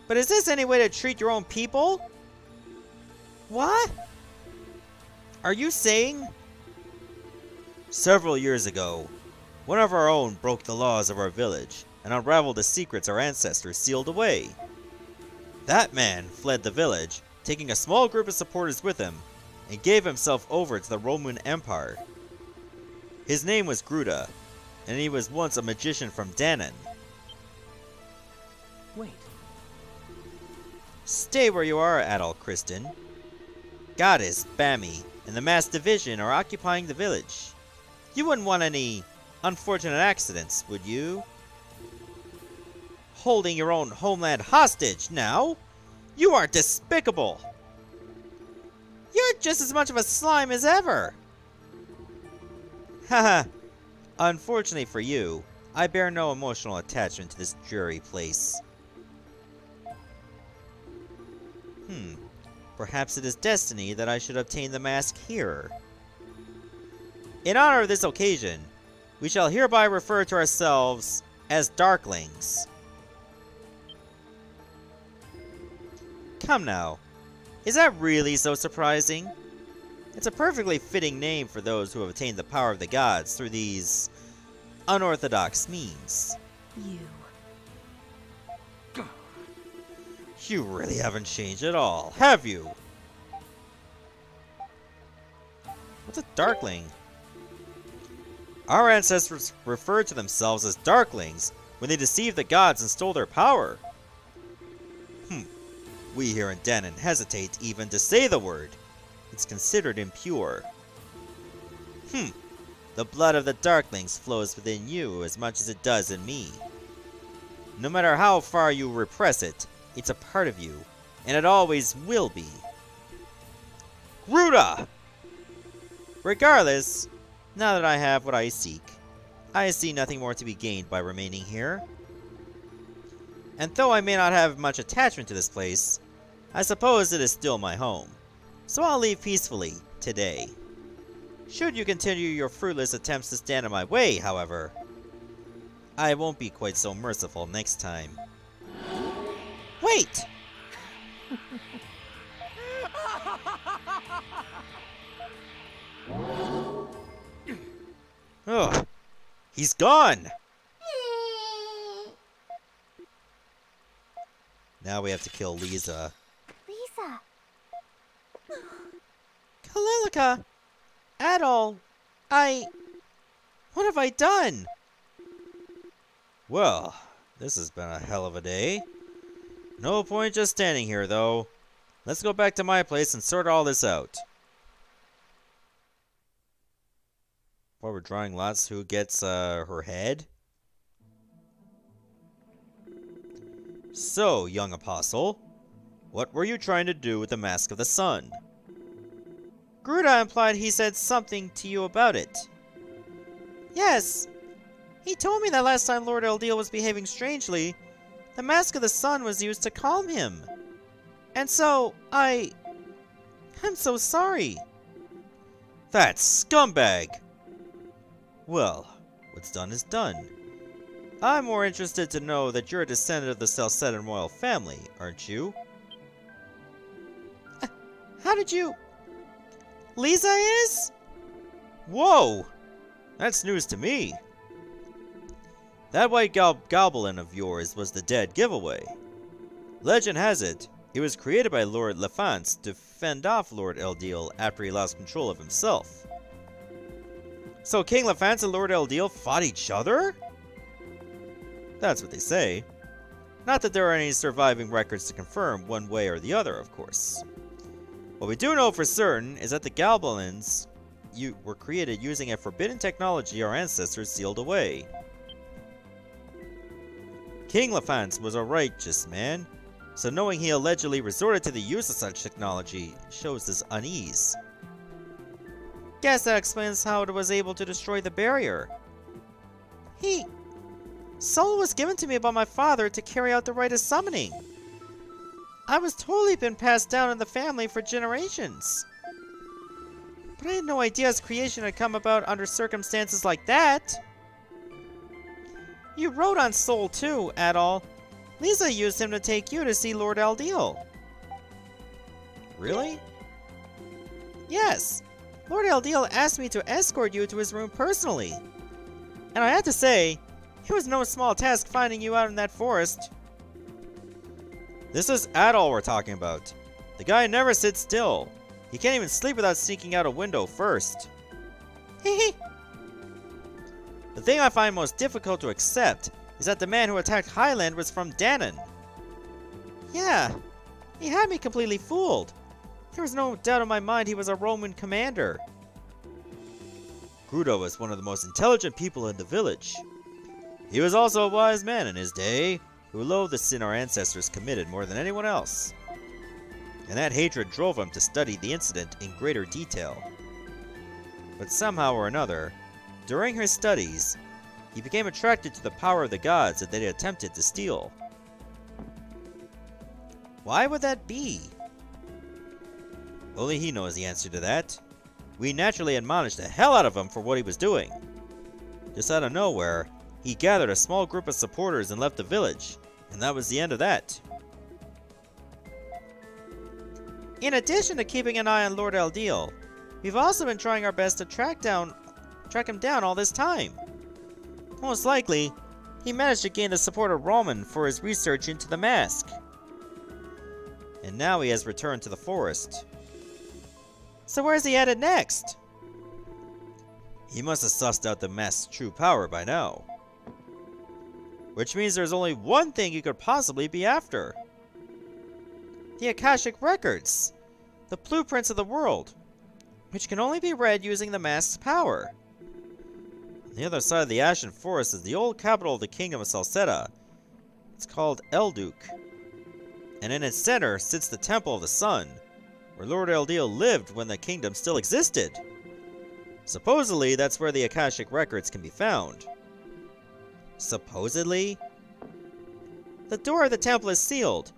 But is this any way to treat your own people? What? Are you saying? Several years ago, one of our own broke the laws of our village and unraveled the secrets our ancestors sealed away. That man fled the village, taking a small group of supporters with him, and gave himself over to the Roman Empire. His name was Gruda, and he was once a magician from Danon. Wait. Stay where you are, Adol Kristen. Goddess, Bammy, and the Mass Division are occupying the village. You wouldn't want any unfortunate accidents, would you? Holding your own homeland hostage now? You are despicable! You're just as much of a slime as ever! Haha. Unfortunately for you, I bear no emotional attachment to this dreary place. Perhaps it is destiny that I should obtain the mask here. In honor of this occasion, we shall hereby refer to ourselves as Darklings. Come now. Is that really so surprising? It's a perfectly fitting name for those who have attained the power of the gods through these unorthodox means. You really haven't changed at all, have you? What's a Darkling? Our ancestors referred to themselves as Darklings when they deceived the gods and stole their power. We here in Danon hesitate even to say the word. It's considered impure. The blood of the Darklings flows within you as much as it does in me. No matter how far you repress it, it's a part of you, and it always will be. Gruda! Regardless, now that I have what I seek, I see nothing more to be gained by remaining here. And though I may not have much attachment to this place, I suppose it is still my home. So I'll leave peacefully, today. Should you continue your fruitless attempts to stand in my way, however, I won't be quite so merciful next time. Wait! Ugh, he's gone! Now we have to kill Lisa. Lisa! Kalilica! Adol! What have I done? Well, this has been a hell of a day. No point just standing here, though. Let's go back to my place and sort all this out. While we're drawing lots, who gets her head? So, young apostle, what were you trying to do with the Mask of the Sun? Gruda implied he said something to you about it. Yes. He told me that last time Lord Eldiel was behaving strangely, the Mask of the Sun was used to calm him. And so, I'm so sorry. That scumbag! Well, what's done is done. I'm more interested to know that you're a descendant of the Celceta royal family, aren't you? How did you... Lisa is? Whoa! That's news to me. That white goblin of yours was the dead giveaway. Legend has it, he was created by Lord Lefance to fend off Lord Eldiel after he lost control of himself. So King Lefance and Lord Eldiel fought each other? That's what they say. Not that there are any surviving records to confirm one way or the other, of course. What we do know for certain is that the goblins were created using a forbidden technology our ancestors sealed away. King Lefance was a righteous man, so knowing he allegedly resorted to the use of such technology shows his unease. Guess that explains how it was able to destroy the barrier. Soul was given to me by my father to carry out the rite of summoning. I was totally been passed down in the family for generations. But I had no idea its creation had come about under circumstances like that. You wrote on Soul too, Adol. Lisa used him to take you to see Lord Eldiel. Really? Yes. Lord Eldiel asked me to escort you to his room personally. And I had to say, it was no small task finding you out in that forest. This is Adol we're talking about. The guy never sits still. He can't even sleep without sneaking out a window first. Hehe. The thing I find most difficult to accept is that the man who attacked Highland was from Danon. Yeah, he had me completely fooled. There was no doubt in my mind he was a Roman commander. Gruda was one of the most intelligent people in the village. He was also a wise man in his day, who loathed the sin our ancestors committed more than anyone else. And that hatred drove him to study the incident in greater detail. But somehow or another, during his studies, he became attracted to the power of the gods that they had attempted to steal. Why would that be? Only he knows the answer to that. We naturally admonished the hell out of him for what he was doing. Just out of nowhere, he gathered a small group of supporters and left the village, and that was the end of that. In addition to keeping an eye on Lord Eldiel, we've also been trying our best to track him down all this time. Most likely, he managed to gain the support of Roman for his research into the mask. And now he has returned to the forest. So where's he headed next? He must have sussed out the mask's true power by now. Which means there's only one thing he could possibly be after. The Akashic Records. The blueprints of the world. Which can only be read using the mask's power. On the other side of the Ashen Forest is the old capital of the Kingdom of Celceta. It's called Elduk. And in its center sits the Temple of the Sun, where Lord Eldiel lived when the kingdom still existed. Supposedly, that's where the Akashic Records can be found. Supposedly? The door of the temple is sealed.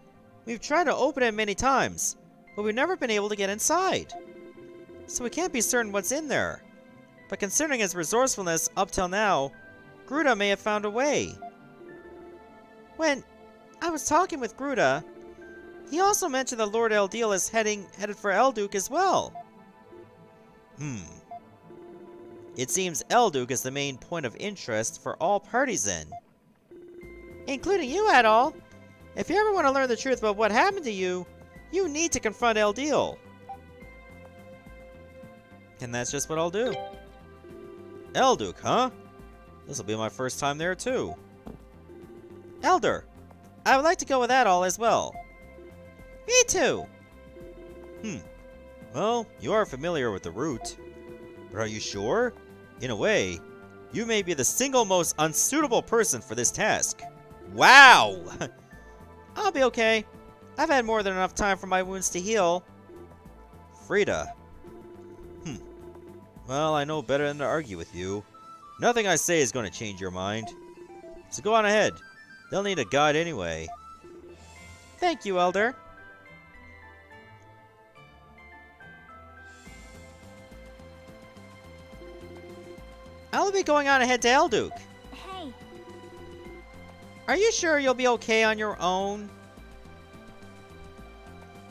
We've tried to open it many times, but we've never been able to get inside. So we can't be certain what's in there. But considering his resourcefulness up till now, Gruda may have found a way. When I was talking with Gruda, he also mentioned that Lord Eldiel is headed for Elduk as well. It seems Elduk is the main point of interest for all parties then. Including you, Adol. If you ever want to learn the truth about what happened to you, you need to confront Eldiel. And that's just what I'll do. Elduk, huh? This'll be my first time there too. Elder, I would like to go with Adol as well. Me too! Well, you are familiar with the route. But are you sure? In a way, you may be the single most unsuitable person for this task. Wow! I'll be okay. I've had more than enough time for my wounds to heal. Frida. Well, I know better than to argue with you. Nothing I say is going to change your mind. So go on ahead. They'll need a guide anyway. Thank you, Elder. I'll be going on ahead to Elduk. Hey. Are you sure you'll be okay on your own?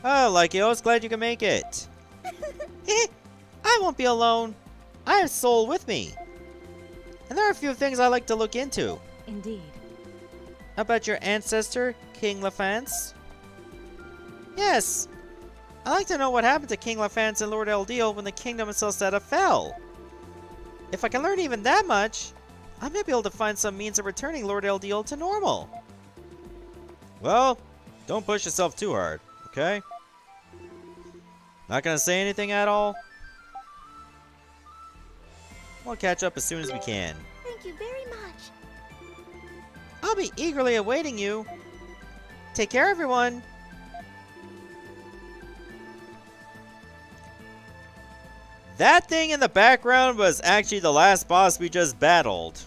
Oh, Lykios, glad you can make it. I won't be alone. I have Soul with me. And there are a few things I like to look into. Indeed. About your ancestor, King Lafance? Yes. I'd like to know what happened to King Lafance and Lord Eldiel when the Kingdom of Celceta fell. If I can learn even that much, I may be able to find some means of returning Lord Eldiel to normal. Well, don't push yourself too hard, okay? Not gonna say anything at all? We'll catch up as soon as we can. Thank you very much. I'll be eagerly awaiting you. Take care, everyone. That thing in the background was actually the last boss we just battled.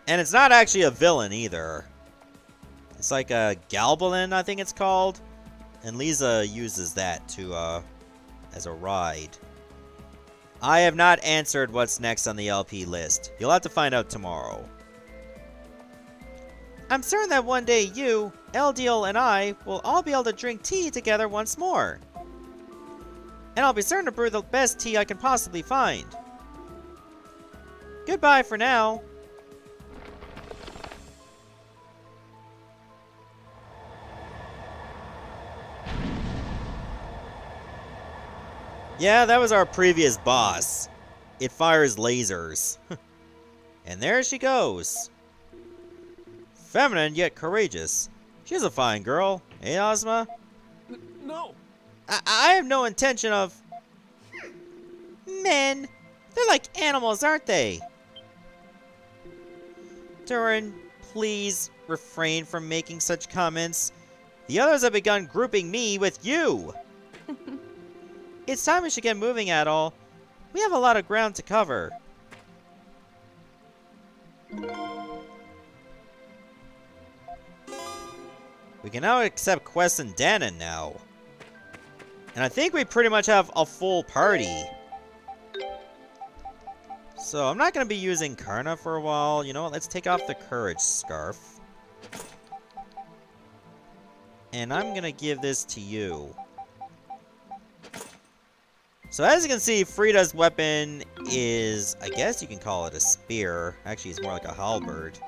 And it's not actually a villain either. It's like a Galbalin, I think it's called. And Lisa uses that to, as a ride. I have not answered what's next on the LP list. You'll have to find out tomorrow. I'm certain that one day you, Eldiel, and I will all be able to drink tea together once more. And I'll be certain to brew the best tea I can possibly find. Goodbye for now. Yeah, that was our previous boss. It fires lasers. And there she goes. Feminine yet courageous. She's a fine girl, eh, Ozma? No! I have no intention of... Men! They're like animals, aren't they? Turin, please refrain from making such comments. The others have begun grouping me with you! It's time we should get moving, Adol. We have a lot of ground to cover. We can now accept quests in Danon now. And I think we pretty much have a full party. So I'm not going to be using Karna for a while. You know what? Let's take off the Courage Scarf. And I'm going to give this to you. So as you can see, Frida's weapon is, I guess you can call it a spear. Actually, it's more like a halberd.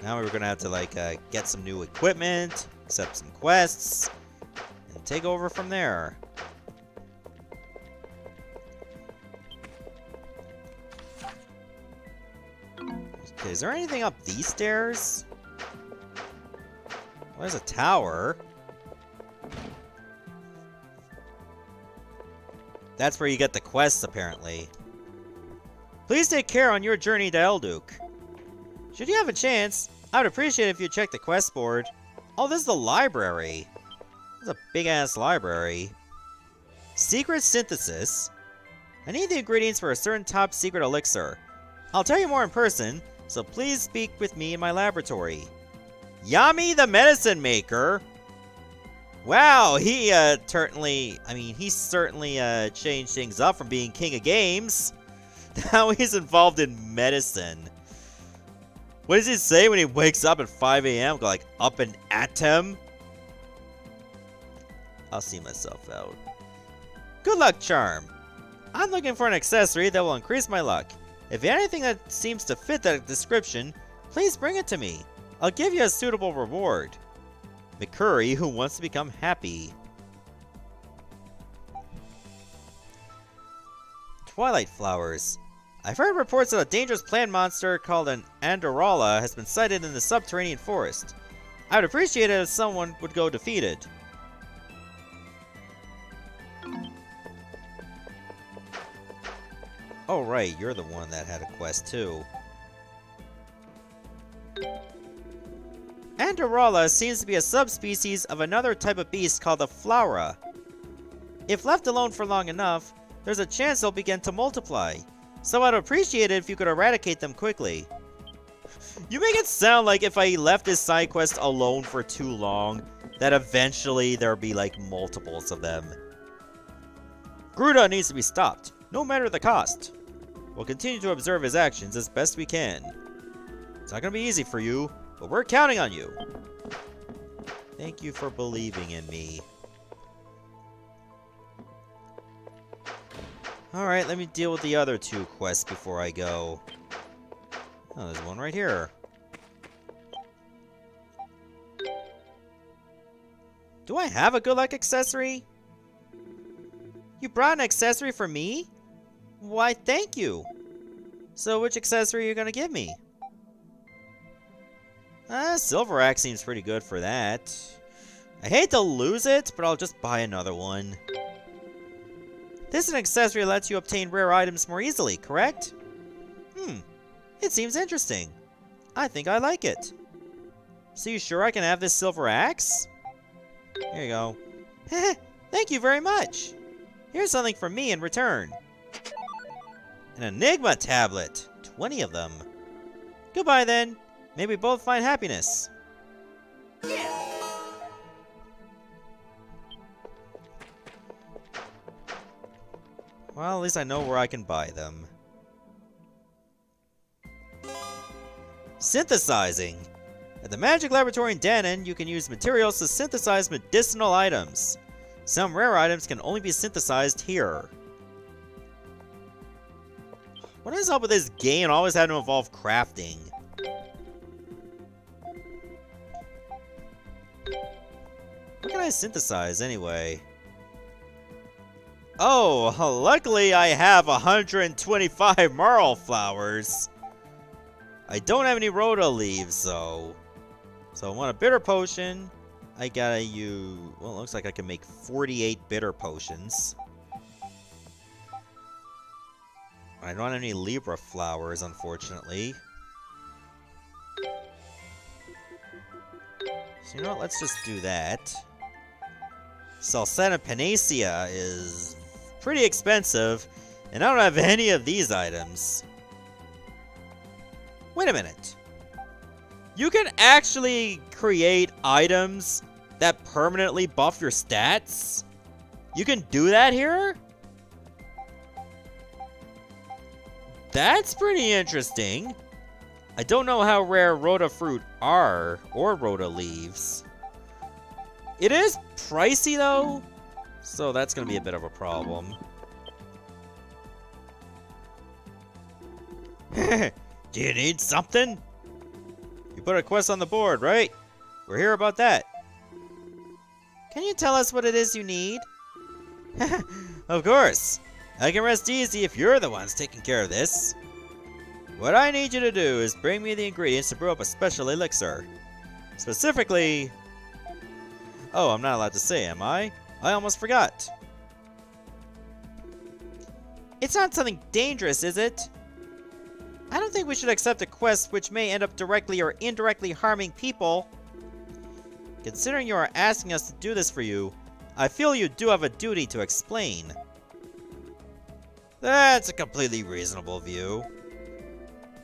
Now we're gonna have to like get some new equipment, accept some quests, and take over from there. Okay, is there anything up these stairs? Well, there's a tower. That's where you get the quests, apparently. Please take care on your journey to Elduk. Should you have a chance, I would appreciate it if you check the quest board. Oh, this is the library. This is a big-ass library. Secret synthesis. I need the ingredients for a certain top-secret elixir. I'll tell you more in person, so please speak with me in my laboratory. Yami the medicine maker? Wow, he certainly changed things up from being king of games. Now he's involved in medicine. What does he say when he wakes up at 5 AM? Go like, up and at him? I'll see myself out. Good luck charm. I'm looking for an accessory that will increase my luck. If you have anything that seems to fit that description, please bring it to me. I'll give you a suitable reward. McCurry, who wants to become happy. Twilight flowers. I've heard reports that a dangerous plant monster called an Andorala has been sighted in the subterranean forest. I would appreciate it if someone would go defeat it. Oh right, you're the one that had a quest too. Andorala seems to be a subspecies of another type of beast called a Flowera. If left alone for long enough, there's a chance they'll begin to multiply. So I'd appreciate it if you could eradicate them quickly. You make it sound like if I left this side quest alone for too long, that eventually there'll be like multiples of them. Gruda needs to be stopped, no matter the cost. We'll continue to observe his actions as best we can. It's not gonna be easy for you, but we're counting on you. Thank you for believing in me. Alright, let me deal with the other two quests before I go. Oh, there's one right here. Do I have a good luck accessory? You brought an accessory for me? Why, thank you. So which accessory are you gonna give me? Silver Axe seems pretty good for that. I hate to lose it, but I'll just buy another one. This is an accessory that lets you obtain rare items more easily, correct? It seems interesting. I think I like it. So you sure I can have this silver axe? Here you go. Thank you very much. Here's something from me in return. An Enigma tablet. 20 of them. Goodbye then. May we both find happiness. Well, at least I know where I can buy them. Synthesizing. At the Magic Laboratory in Danon, you can use materials to synthesize medicinal items. Some rare items can only be synthesized here. What is up with this game always having to involve crafting? What can I synthesize anyway? Oh, luckily I have 125 marl flowers. I don't have any rhoda leaves though. So I want a bitter potion. I gotta use... Well, it looks like I can make 48 bitter potions. I don't have any Libra flowers, unfortunately. So you know what, let's just do that. Celceta Panacea is pretty expensive, and I don't have any of these items. Wait a minute. You can actually create items that permanently buff your stats? You can do that here? That's pretty interesting. I don't know how rare rhoda fruit are, or rhoda leaves. It is pricey though, so that's gonna be a bit of a problem. Do you need something? You put a quest on the board, right? We're here about that. Can you tell us what it is you need? Of course. I can rest easy if you're the ones taking care of this. What I need you to do is bring me the ingredients to brew up a special elixir. Specifically... Oh, I'm not allowed to say, am I? I almost forgot. It's not something dangerous, is it? I don't think we should accept a quest which may end up directly or indirectly harming people. Considering you are asking us to do this for you, I feel you do have a duty to explain. That's a completely reasonable view.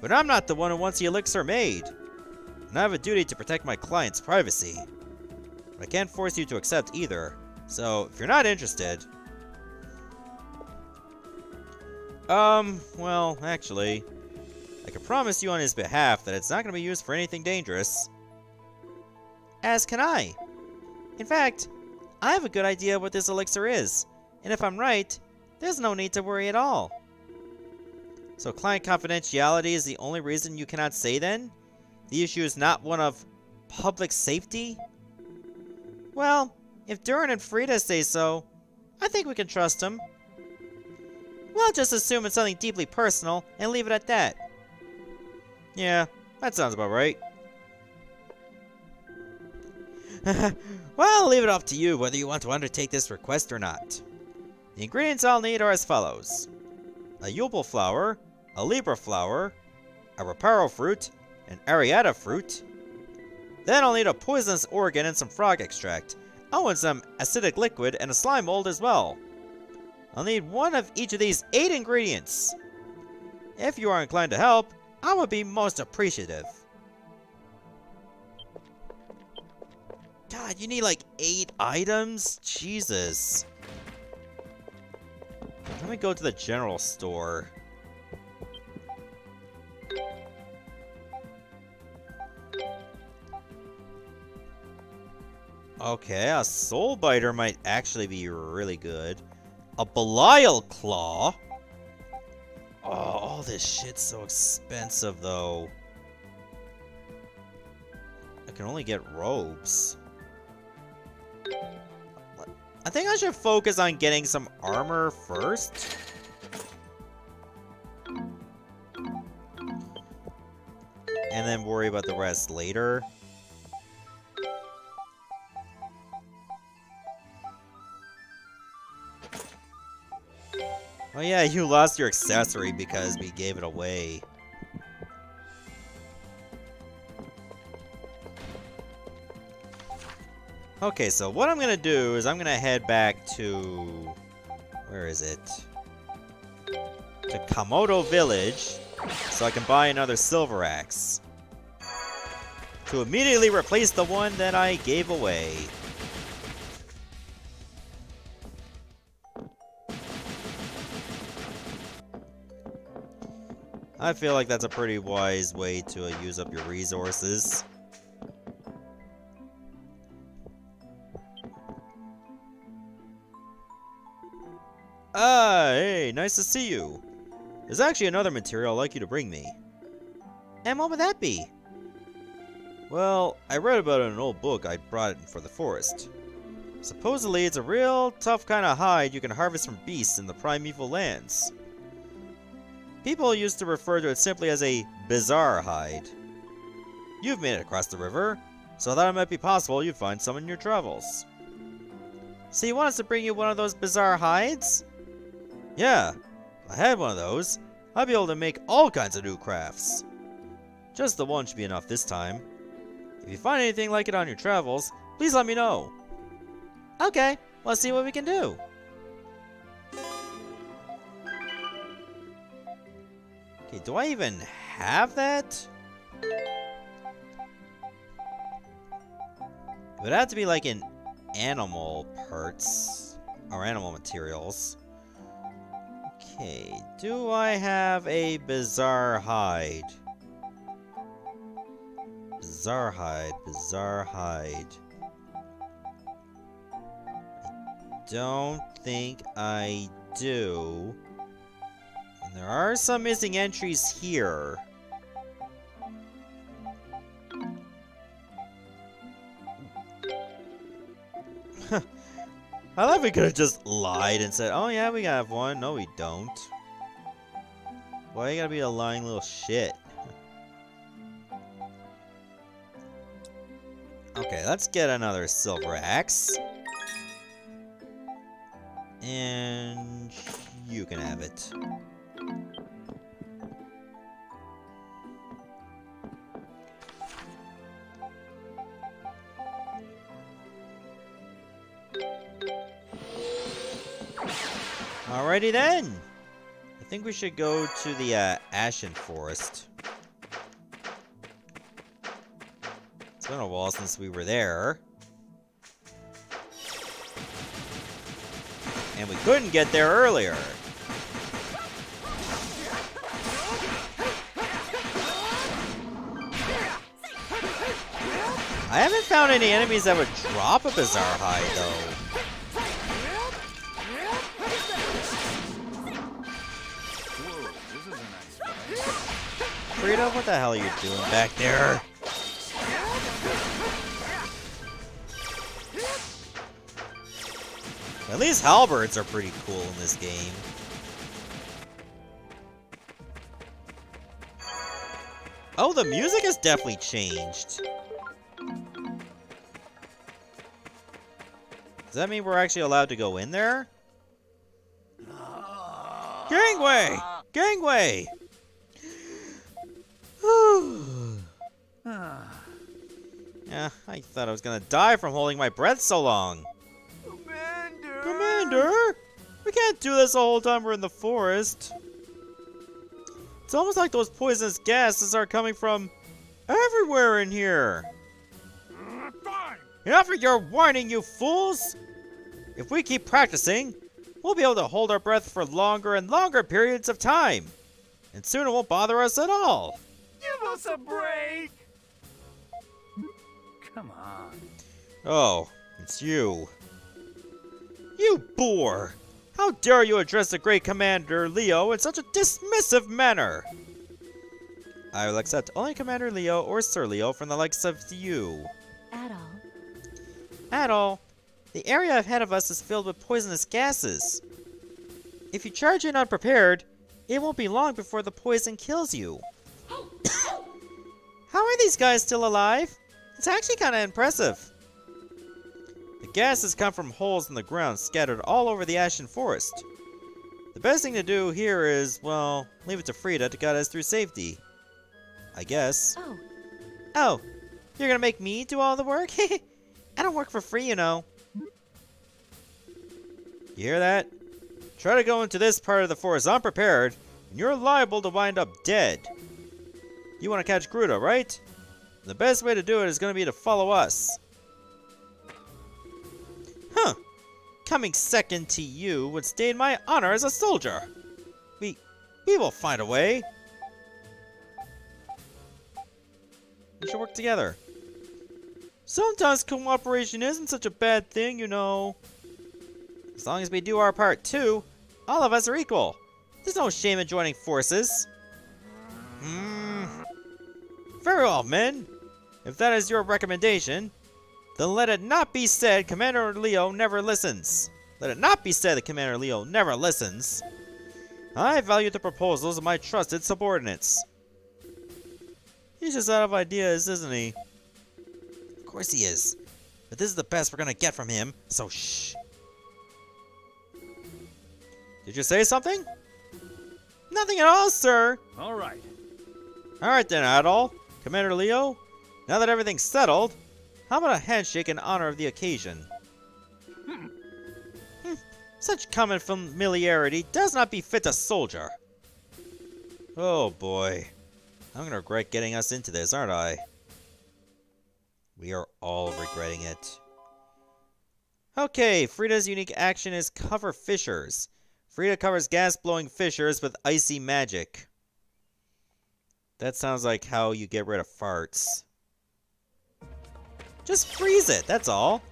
But I'm not the one who wants the elixir made. And I have a duty to protect my client's privacy. But I can't force you to accept either. So, if you're not interested... well, actually... I can promise you on his behalf that it's not going to be used for anything dangerous. As can I. In fact, I have a good idea what this elixir is. And if I'm right, there's no need to worry at all. So client confidentiality is the only reason you cannot say then? The issue is not one of public safety? Well, if Duran and Frida say so, I think we can trust them. We'll just assume it's something deeply personal and leave it at that. Yeah, that sounds about right. Well, I'll leave it up to you whether you want to undertake this request or not. The ingredients I'll need are as follows. A Yubel flower, a Libra flower, a Reparo fruit, an Ariata fruit. Then I'll need a poisonous organ and some frog extract. Oh, and some acidic liquid and a slime mold as well. I'll need one of each of these 8 ingredients. If you are inclined to help, I would be most appreciative. God, you need like 8 items? Jesus. Let me go to the general store. Okay, a soul biter might actually be really good. A Belial claw? Oh, all this shit's so expensive though. I can only get robes. I think I should focus on getting some armor first. And then worry about the rest later. Oh yeah, you lost your accessory because we gave it away. Okay, so what I'm gonna do is I'm gonna head back to... Where is it? To Komodo Village, so I can buy another silver axe. To immediately replace the one that I gave away. I feel like that's a pretty wise way to use up your resources. Ah, hey, nice to see you. There's actually another material I'd like you to bring me. And what would that be? Well, I read about it in an old book I brought it for the forest. Supposedly, it's a real tough kind of hide you can harvest from beasts in the primeval lands. People used to refer to it simply as a bizarre hide. You've made it across the river, so I thought it might be possible you'd find some in your travels. So you want us to bring you one of those bizarre hides? Yeah, if I had one of those, I'd be able to make all kinds of new crafts. Just the one should be enough this time. If you find anything like it on your travels, please let me know. Okay, let's see what we can do. Okay, do I even have that? It would have to be like in animal parts, or animal materials. Okay, do I have a bizarre hide? Bizarre hide, bizarre hide. don't think I do. And there are some missing entries here. I thought we could have just lied and said, oh yeah, we have one. No, we don't. Why you gotta be a lying little shit? Okay, let's get another silver axe. And you can have it. Alrighty then. I think we should go to the Ashen Forest. It's been a while since we were there. And we couldn't get there earlier. I haven't found any enemies that would drop a Bizarre Hide, though. Frida, what the hell are you doing back there? At least halberds are pretty cool in this game. Oh, the music has definitely changed. Does that mean we're actually allowed to go in there? Gangway! Gangway! Yeah, I thought I was gonna die from holding my breath so long. Commander! We can't do this the whole time we're in the forest. It's almost like those poisonous gases are coming from everywhere in here. Fine. Enough of your whining, you fools! If we keep practicing, we'll be able to hold our breath for longer and longer periods of time. And soon it won't bother us at all. Give us a break. Come on. Oh, it's you. You boor! How dare you address the great Commander Leo in such a dismissive manner? I will accept only Commander Leo or Sir Leo from the likes of you. Adol. Adol, the area ahead of us is filled with poisonous gases. If you charge in unprepared, it won't be long before the poison kills you. How are these guys still alive? It's actually kind of impressive. The gases come from holes in the ground scattered all over the Ashen Forest. The best thing to do here is, well, leave it to Frida to guide us through safety. I guess. Oh. Oh, you're gonna make me do all the work? I don't work for free, you know. You hear that? Try to go into this part of the forest unprepared, and you're liable to wind up dead. You want to catch Gruta, right? The best way to do it is going to be to follow us. Huh. Coming second to you would stain my honor as a soldier. We will find a way. We should work together. Sometimes cooperation isn't such a bad thing, you know. As long as we do our part too, all of us are equal. There's no shame in joining forces. Very well, men. If that is your recommendation, then let it not be said Commander Leo never listens. Let it not be said that Commander Leo never listens. I value the proposals of my trusted subordinates. He's just out of ideas, isn't he? Of course he is. But this is the best we're gonna get from him, so shh. Did you say something? Nothing at all, sir. All right. Alright then, Adol. Commander Leo, now that everything's settled, how about a handshake in honor of the occasion? Such common familiarity does not befit a soldier. Oh boy. I'm gonna regret getting us into this, aren't I? We are all regretting it. Okay, Frida's unique action is cover fissures. Frida covers gas-blowing fissures with icy magic. That sounds like how you get rid of farts. Just freeze it, that's all.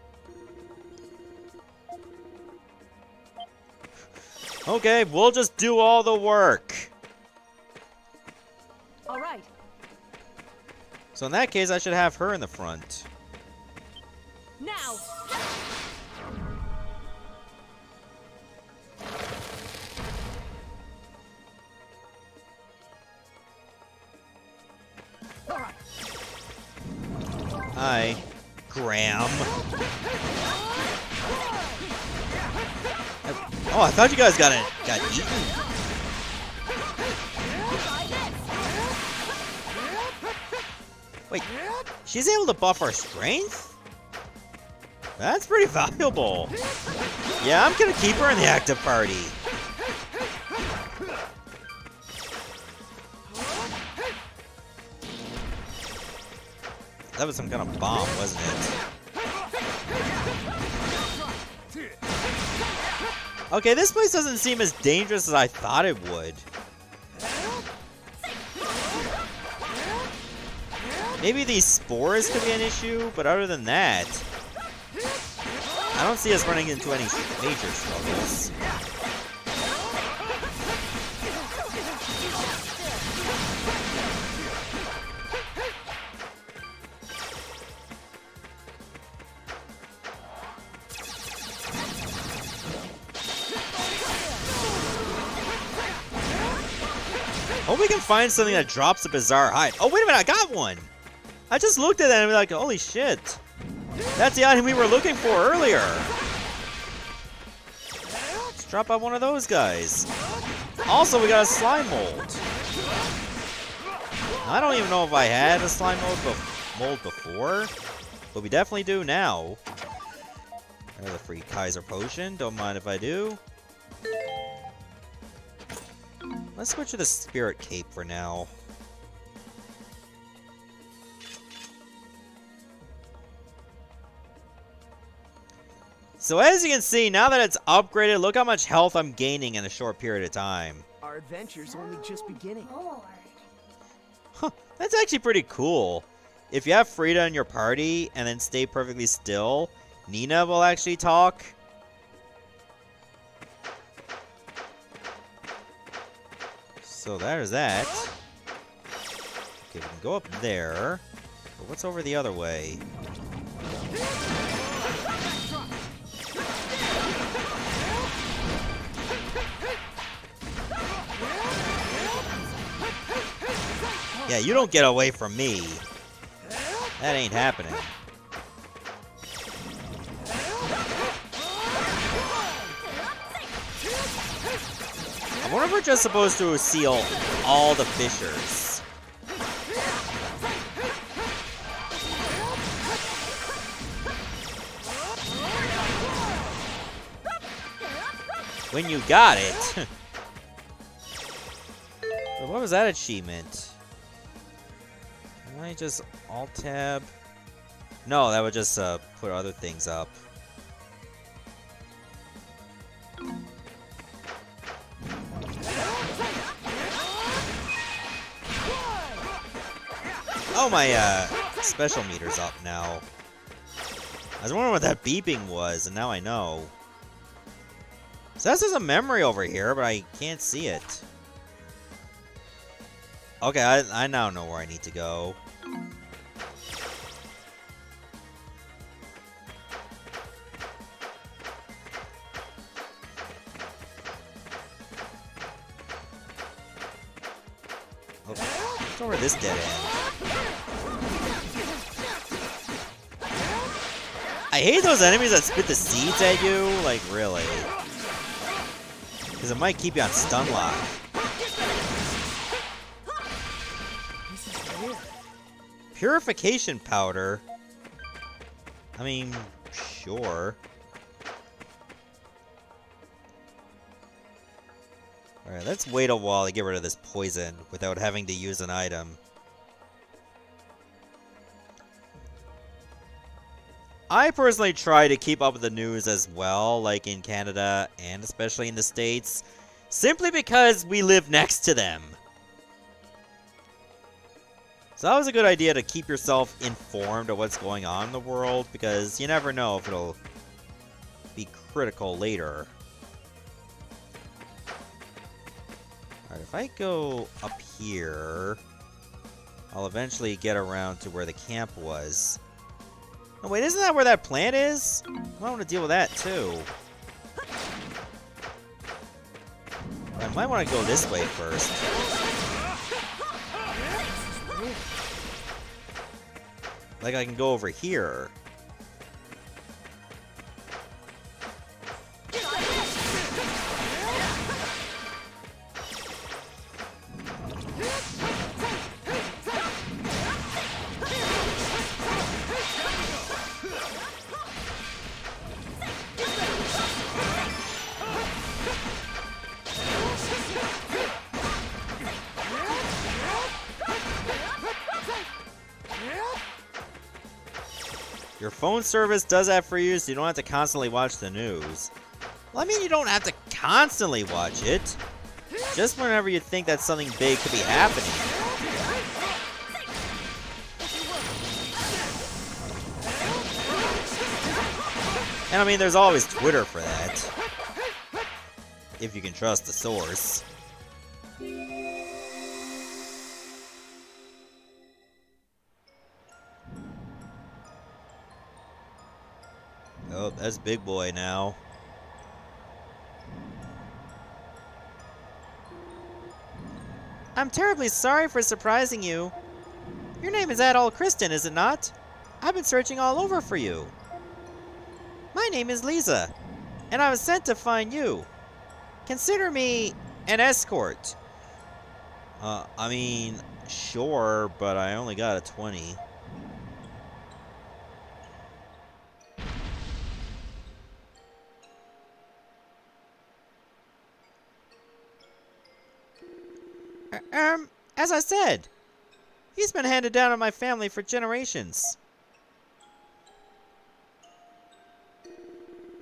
Okay, we'll just do all the work. All right. So in that case, I should have her in the front. Now. All right. Hi, Graham. Oh, I thought you guys got eaten. Wait, she's able to buff our strength? That's pretty valuable. Yeah, I'm gonna keep her in the active party. That was some kind of bomb, wasn't it? Okay, this place doesn't seem as dangerous as I thought it would. Maybe these spores could be an issue, but other than that, I don't see us running into any major struggles. Hope we can find something that drops a bizarre hide. Oh, wait a minute, I got one! I just looked at that and I'm like, holy shit. That's the item we were looking for earlier. Let's drop out one of those guys. Also, we got a slime mold. I don't even know if I had a slime mold before, but we definitely do now. There's a free Kaiser potion, don't mind if I do. Let's switch to the Spirit Cape for now. So as you can see, now that it's upgraded, look how much health I'm gaining in a short period of time. Our adventure's only just beginning. Lord. Huh, that's actually pretty cool. If you have Frida in your party and then stay perfectly still, Nina will actually talk. So there's that. Okay, we can go up there. But what's over the other way? Yeah, you don't get away from me. That ain't happening. I wonder if we're just supposed to seal all the fissures. When you got it. But what was that achievement? Can I just alt-tab? No, that would just put other things up. Oh, my special meter's up now. I was wondering what that beeping was, and now I know. So this is a memory over here, but I can't see it. Okay, I now know where I need to go. Oh, it's over this dead end. I hate those enemies that spit the seeds at you, like really. Because it might keep you on stun lock. Purification powder? I mean, sure. Alright, let's wait a while to get rid of this poison without having to use an item. I personally try to keep up with the news as well, like in Canada and especially in the States, simply because we live next to them. So that was a good idea to keep yourself informed of what's going on in the world, because you never know if it'll be critical later. Alright, if I go up here, I'll eventually get around to where the camp was. Oh wait, isn't that where that plant is? I want to deal with that too. I might want to go this way first. Like I can go over here. Your phone service does that for you, so you don't have to constantly watch the news. Well, I mean, you don't have to constantly watch it. Just whenever you think that something big could be happening. And I mean, there's always Twitter for that. If you can trust the source. Oh, that's Big Boy now. I'm terribly sorry for surprising you. Your name is Adol Kristen, is it not? I've been searching all over for you. My name is Lisa, and I was sent to find you. Consider me an escort. I mean, sure, but I only got a 20. As I said, he's been handed down in my family for generations.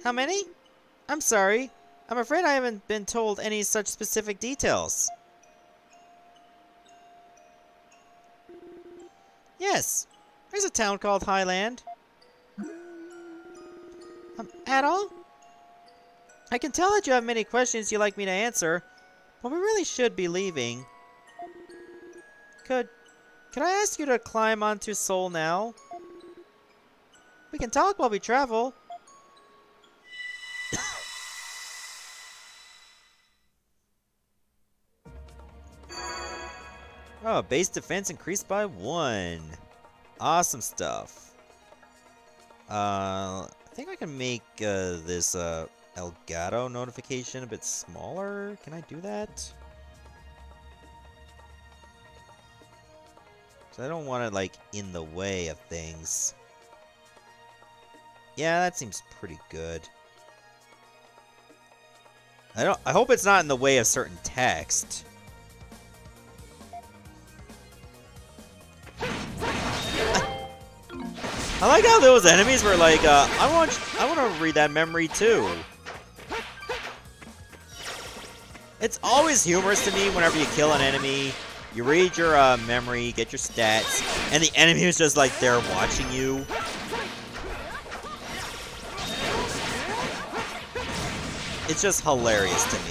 How many? I'm sorry. I'm afraid I haven't been told any such specific details. Yes, there's a town called Highland. Adol? I can tell that you have many questions you'd like me to answer, but we really should be leaving. Could I ask you to climb onto Sol now? We can talk while we travel. Oh, base defense increased by 1. Awesome stuff. I think I can make this Elgato notification a bit smaller. Can I do that? So I don't want it, like, in the way of things. Yeah, that seems pretty good. I hope it's not in the way of certain text. I like how those enemies were like, I want to read that memory too. It's always humorous to me whenever you kill an enemy. You read your memory, get your stats, and the enemy is just like there watching you. It's just hilarious to me.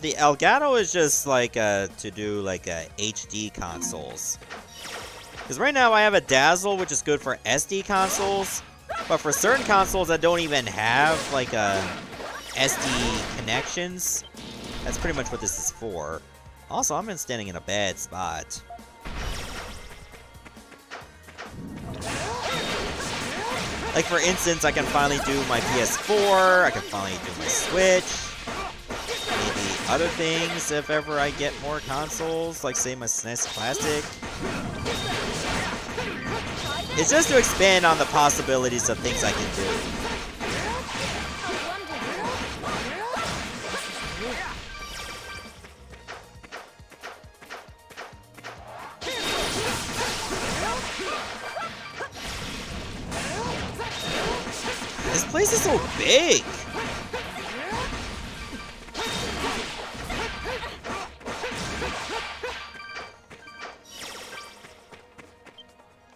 The Elgato is just like to do like HD consoles. Because right now I have a Dazzle, which is good for SD consoles, but for certain consoles that don't even have like SD connections, that's pretty much what this is for. Also, I'm standing in a bad spot. Like for instance, I can finally do my PS4, I can finally do my Switch. Other things, if ever I get more consoles, like say my SNES Classic. It's just to expand on the possibilities of things I can do. This place is so big!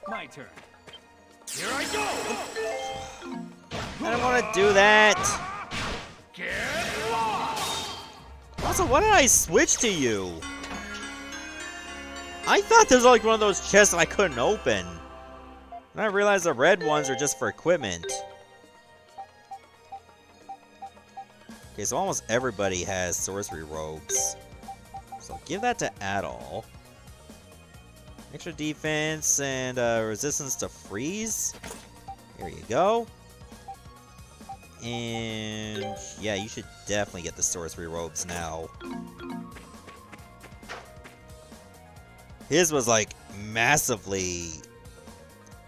My turn. Here I go! I don't want to do that. Get lost! Also, why did I switch to you? I thought there was like one of those chests that I couldn't open. And I realized the red ones are just for equipment. Okay, so almost everybody has sorcery robes. So give that to Adol. Extra defense and resistance to freeze. Here you go. And yeah, you should definitely get the sorcery robes now. His was like massively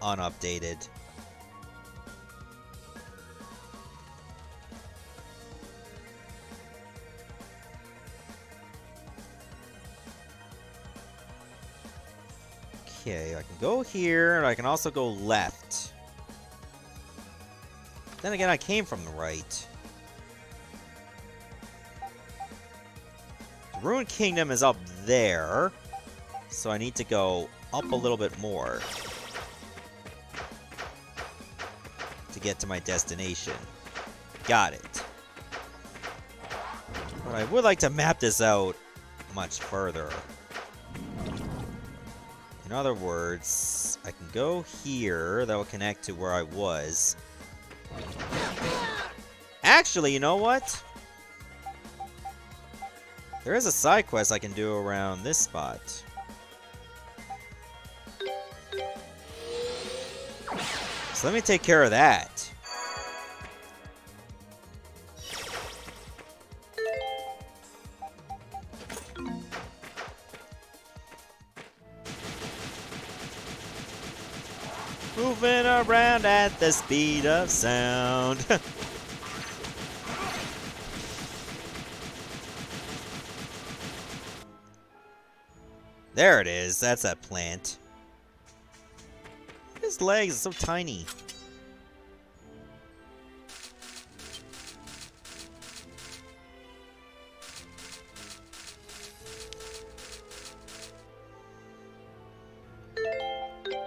unupdated. Okay, I can go here, and I can also go left. Then again, I came from the right. The Ruined Kingdom is up there, so I need to go up a little bit more to get to my destination. Got it. But I would like to map this out much further. In other words, I can go here. That will connect to where I was. Actually, you know what? There is a side quest I can do around this spot. So let me take care of that. Moving around at the speed of sound. There it is. That's that plant. His legs are so tiny.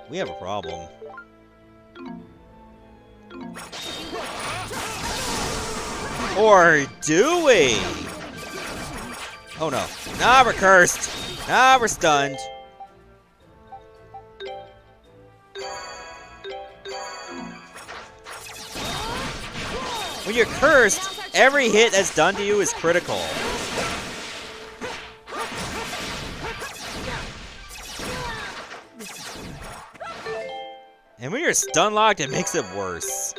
We have a problem. Or do we? Oh no. Nah, we're cursed. Nah, we're stunned. When you're cursed, every hit that's done to you is critical. And when you're stun locked, it makes it worse.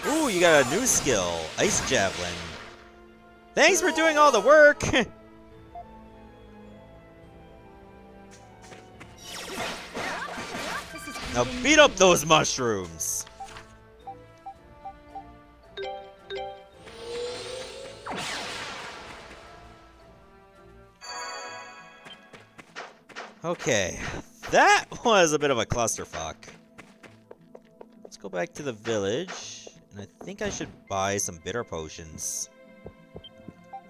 Ooh, you got a new skill, Ice Javelin. Thanks for doing all the work! Now beat up those mushrooms! Okay, that was a bit of a clusterfuck. Let's go back to the village, and I think I should buy some bitter potions.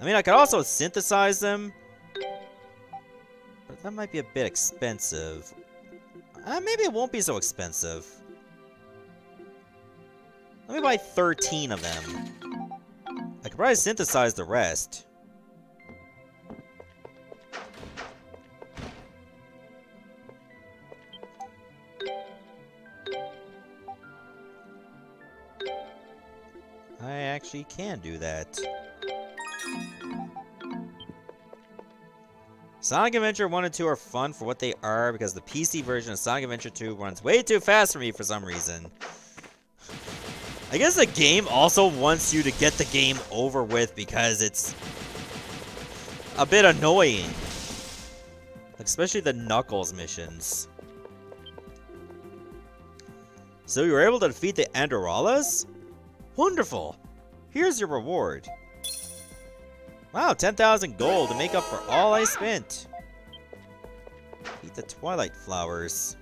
I mean, I could also synthesize them, but that might be a bit expensive. Maybe it won't be so expensive. Let me buy 13 of them. I could probably synthesize the rest. I actually can do that. Sonic Adventure 1 and 2 are fun for what they are because the PC version of Sonic Adventure 2 runs way too fast for me for some reason. I guess the game also wants you to get the game over with because it's a bit annoying. Especially the Knuckles missions. So you were able to defeat the Andorralas? Wonderful! Here's your reward. Wow, 10,000 gold to make up for all I spent. Eat the twilight flowers.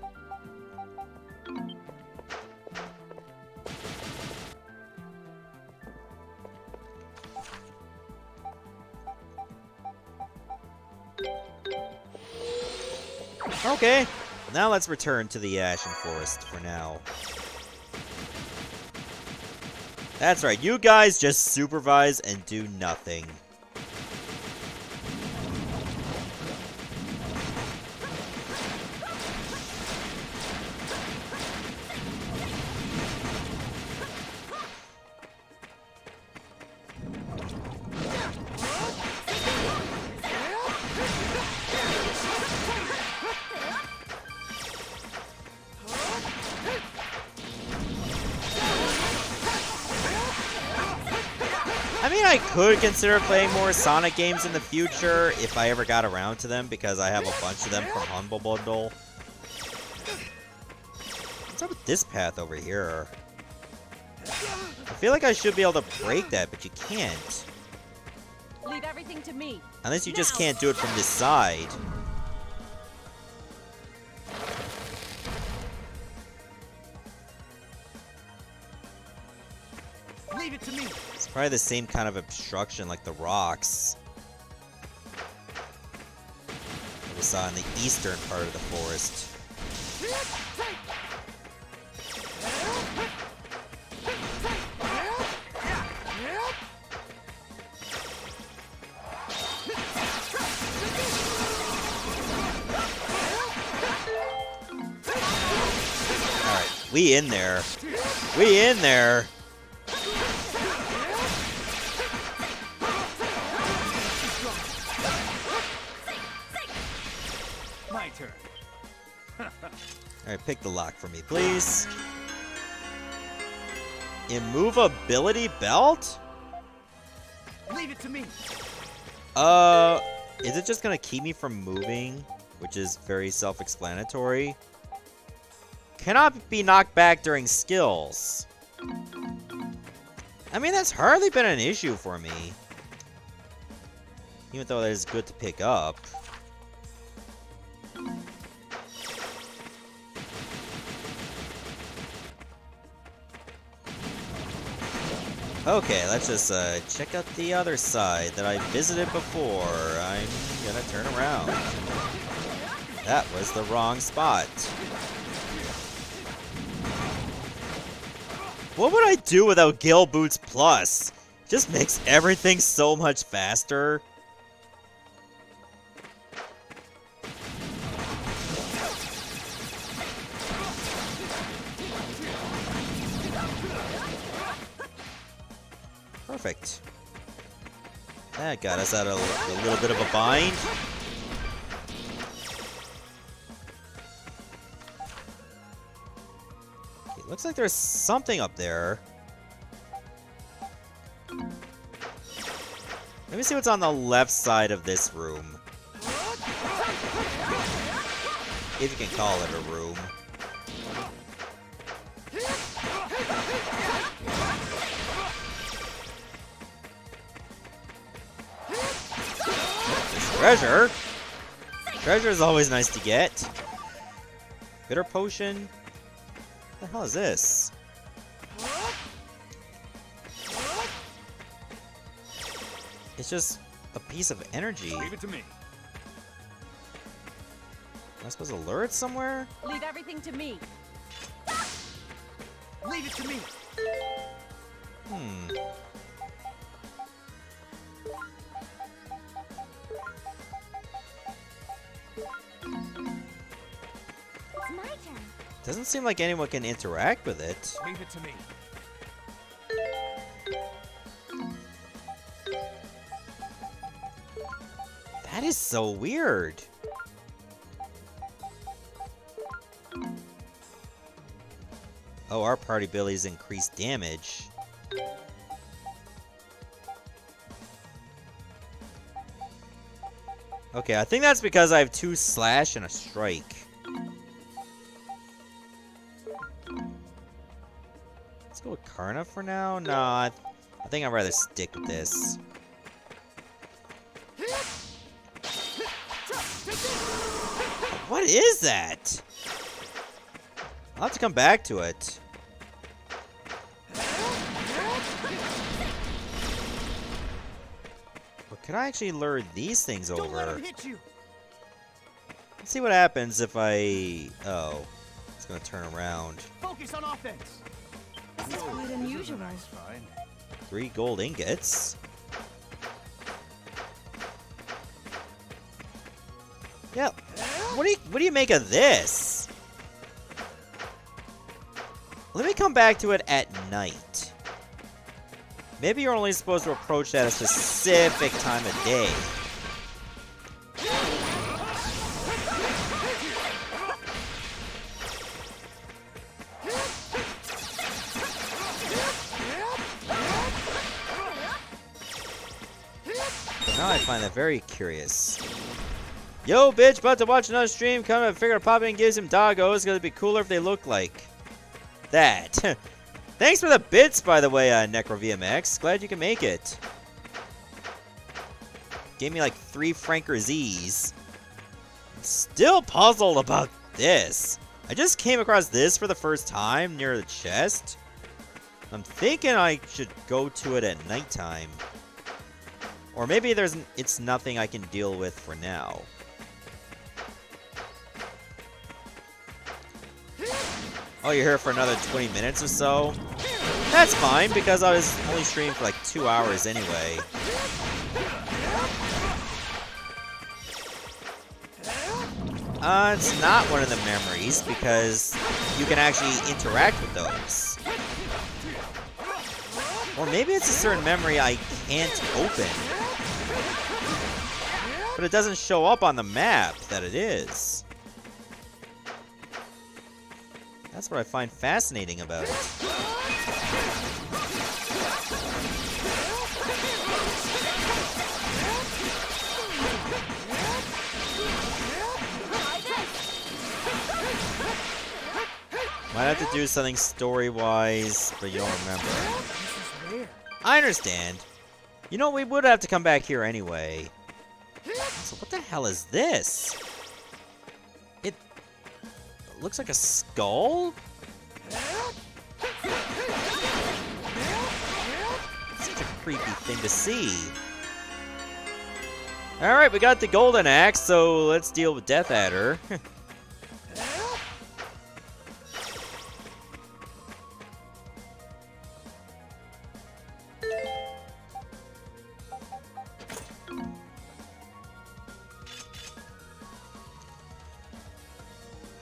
Okay, now let's return to the Ashen Forest for now. That's right, you guys just supervise and do nothing. I mean, I could consider playing more Sonic games in the future if I ever got around to them, because I have a bunch of them from Humble Bundle. What's up with this path over here? I feel like I should be able to break that, but you can't. Leave everything to me. Unless you just can't do it from this side. Leave it to me. It's probably the same kind of obstruction like the rocks that we saw in the eastern part of the forest. Alright, we in there. We in there. My turn. Alright, pick the lock for me, please. Immovability belt? Leave it to me. Is it just gonna keep me from moving? Which is very self-explanatory. Cannot be knocked back during skills. I mean, that's hardly been an issue for me. Even though that is good to pick up. Okay, let's just check out the other side that I visited before. I'm gonna turn around. That was the wrong spot. What would I do without Gale Boots Plus? Just makes everything so much faster. Perfect. That got us out of a little bit of a bind. Okay, looks like there's something up there. Let me see what's on the left side of this room. If you can call it a room. Treasure? Treasure is always nice to get. Bitter potion? What the hell is this? It's just a piece of energy. Leave it to me. Am I supposed to lure it somewhere? Leave everything to me. Leave it to me. It's my turn. Doesn't seem like anyone can interact with it. Leave it to me. That is so weird. Oh, our party abilities increase damage. Okay, I think that's because I have 2 slash and a strike. Let's go with Karna for now. No, I think I'd rather stick with this. What is that? I'll have to come back to it. But can I actually lure these things Don't let over? him hit you. Let's see what happens if I... Oh, it's gonna turn around. Focus on offense. This is quite This is a unusual. nice find. 3 gold ingots. Yep. What do you make of this? Let me come back to it at night. Maybe you're only supposed to approach that at a specific time of day. But now I find that very curious. Yo, bitch, about to watch another stream. Come and figure out pop in gives him doggos. It's gonna be cooler if they look like that. Thanks for the bits, by the way, NecroVMX. Glad you can make it. Gave me like 3 Franker Z's. I'm still puzzled about this. I just came across this for the first time near the chest. I'm thinking I should go to it at nighttime. Or maybe it's nothing I can deal with for now. Oh, you're here for another 20 minutes or so? That's fine, because I was only streaming for like 2 hours anyway. It's not one of the memories, because you can actually interact with those. Or maybe it's a certain memory I can't open. But it doesn't show up on the map that it is. That's what I find fascinating about it. Might have to do something story-wise, but you don't remember. I understand. You know, we would have to come back here anyway. So what the hell is this? It looks like a skull? Such a creepy thing to see. Alright, we got the golden axe, so let's deal with Death Adder.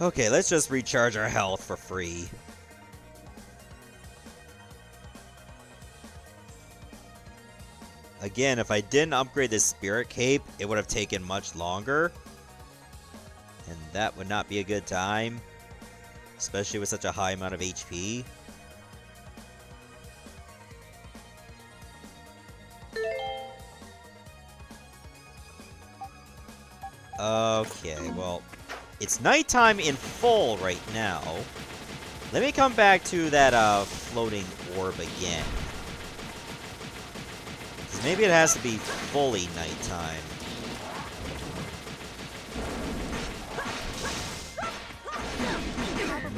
Okay, let's just recharge our health for free. Again, if I didn't upgrade this Spirit Cape, it would have taken much longer. And that would not be a good time. Especially with such a high amount of HP. Okay, well... It's nighttime in full right now. Let me come back to that floating orb again. 'Cause maybe it has to be fully nighttime.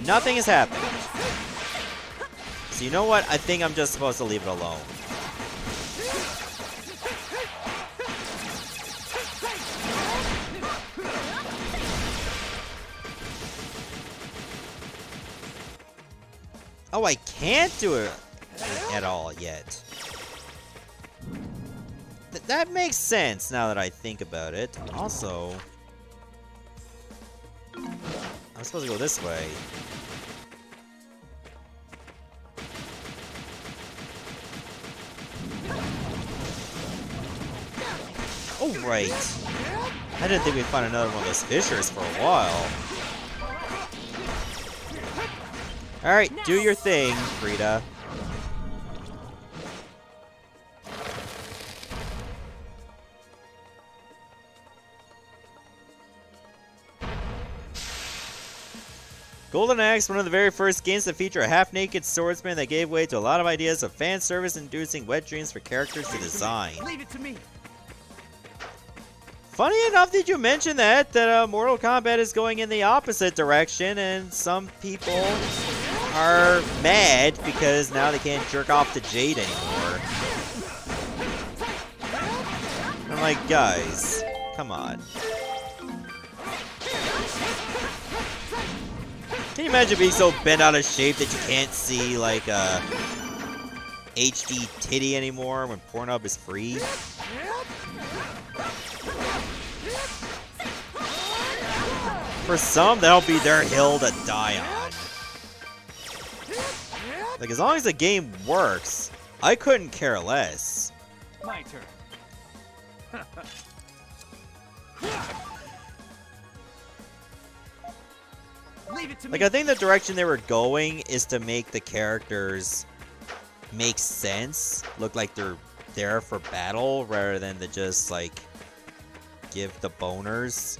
Nothing has happened. So you know what? I think I'm just supposed to leave it alone. Oh, I can't do it at all yet. That makes sense now that I think about it. Also, I'm supposed to go this way. Oh, right. I didn't think we'd find another one of those fissures for a while. Alright, do your thing, Frida. Golden Axe, one of the very first games to feature a half-naked swordsman that gave way to a lot of ideas of fan service inducing wet dreams for characters to design. Leave it to me. Funny enough that you mentioned that Mortal Kombat is going in the opposite direction, and some people are mad because now they can't jerk off to Jade anymore. I'm like, guys, come on. Can you imagine being so bent out of shape that you can't see, like, HD titty anymore when Pornhub is free? For some, that'll be their hill to die on. Like, as long as the game works, I couldn't care less. My turn. Leave it to me. Like, I think the direction they were going is to make the characters make sense, look like they're there for battle, rather than to just, like, give the boners.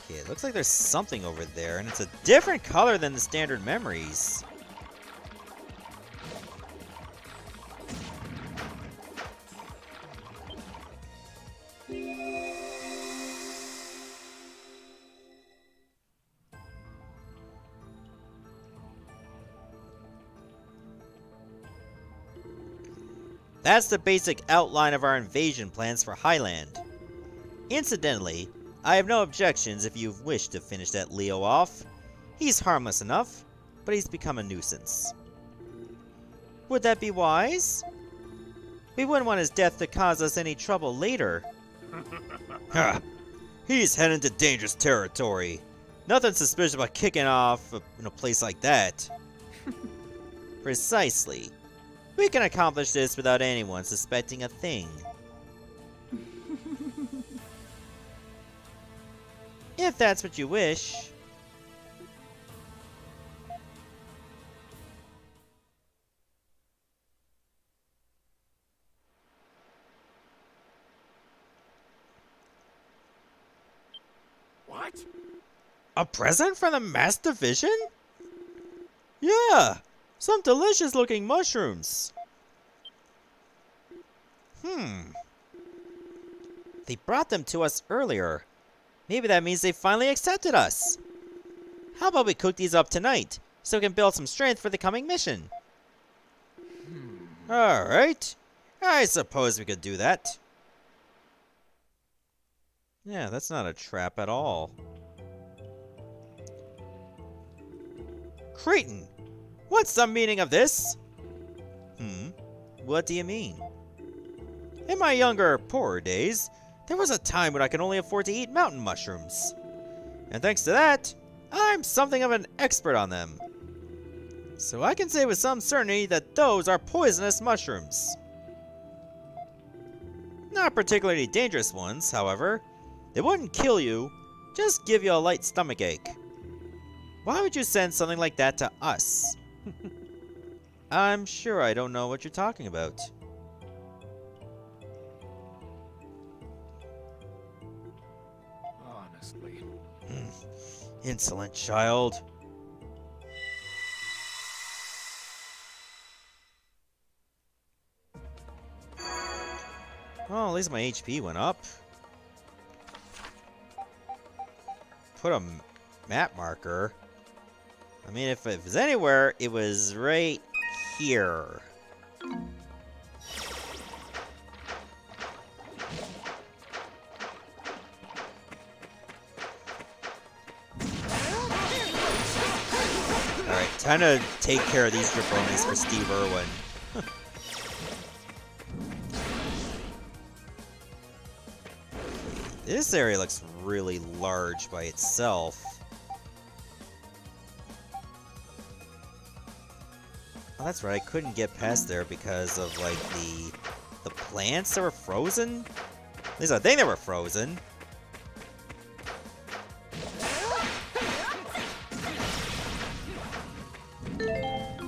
Okay, it looks like there's something over there, and it's a different color than the standard memories. That's the basic outline of our invasion plans for Highland. Incidentally, I have no objections if you wish to finish that Leo off. He's harmless enough, but he's become a nuisance. Would that be wise? We wouldn't want his death to cause us any trouble later. Ha! He's heading into dangerous territory. Nothing suspicious about kicking off in a place like that. Precisely. We can accomplish this without anyone suspecting a thing. If that's what you wish. What? A present from the Mass Division? Yeah! Some delicious looking mushrooms. They brought them to us earlier. Maybe that means they finally accepted us. How about we cook these up tonight, so we can build some strength for the coming mission? Alright. I suppose we could do that. Yeah, that's not a trap at all. Cretan! What's the meaning of this? What do you mean? In my younger, poorer days, there was a time when I could only afford to eat mountain mushrooms. And thanks to that, I'm something of an expert on them. So I can say with some certainty that those are poisonous mushrooms. Not particularly dangerous ones, however. They wouldn't kill you, just give you a light stomachache. Why would you send something like that to us? I'm sure I don't know what you're talking about. Honestly. Insolent child. Well, at least my HP went up. Put a map marker. I mean, if it was anywhere, it was right here. Alright, time to take care of these jabronis for Steve Irwin. This area looks really large by itself. Oh, that's right, I couldn't get past there because of, like, the plants that were frozen? At least I think they were frozen.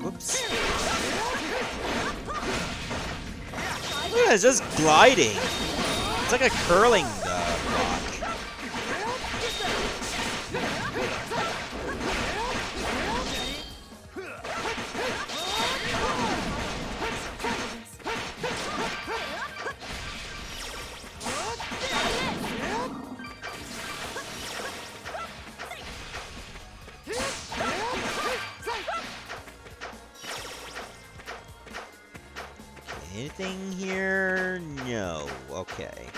Whoops. Look at it, it's just gliding. It's like a curling rock. Anything here? No. Okay.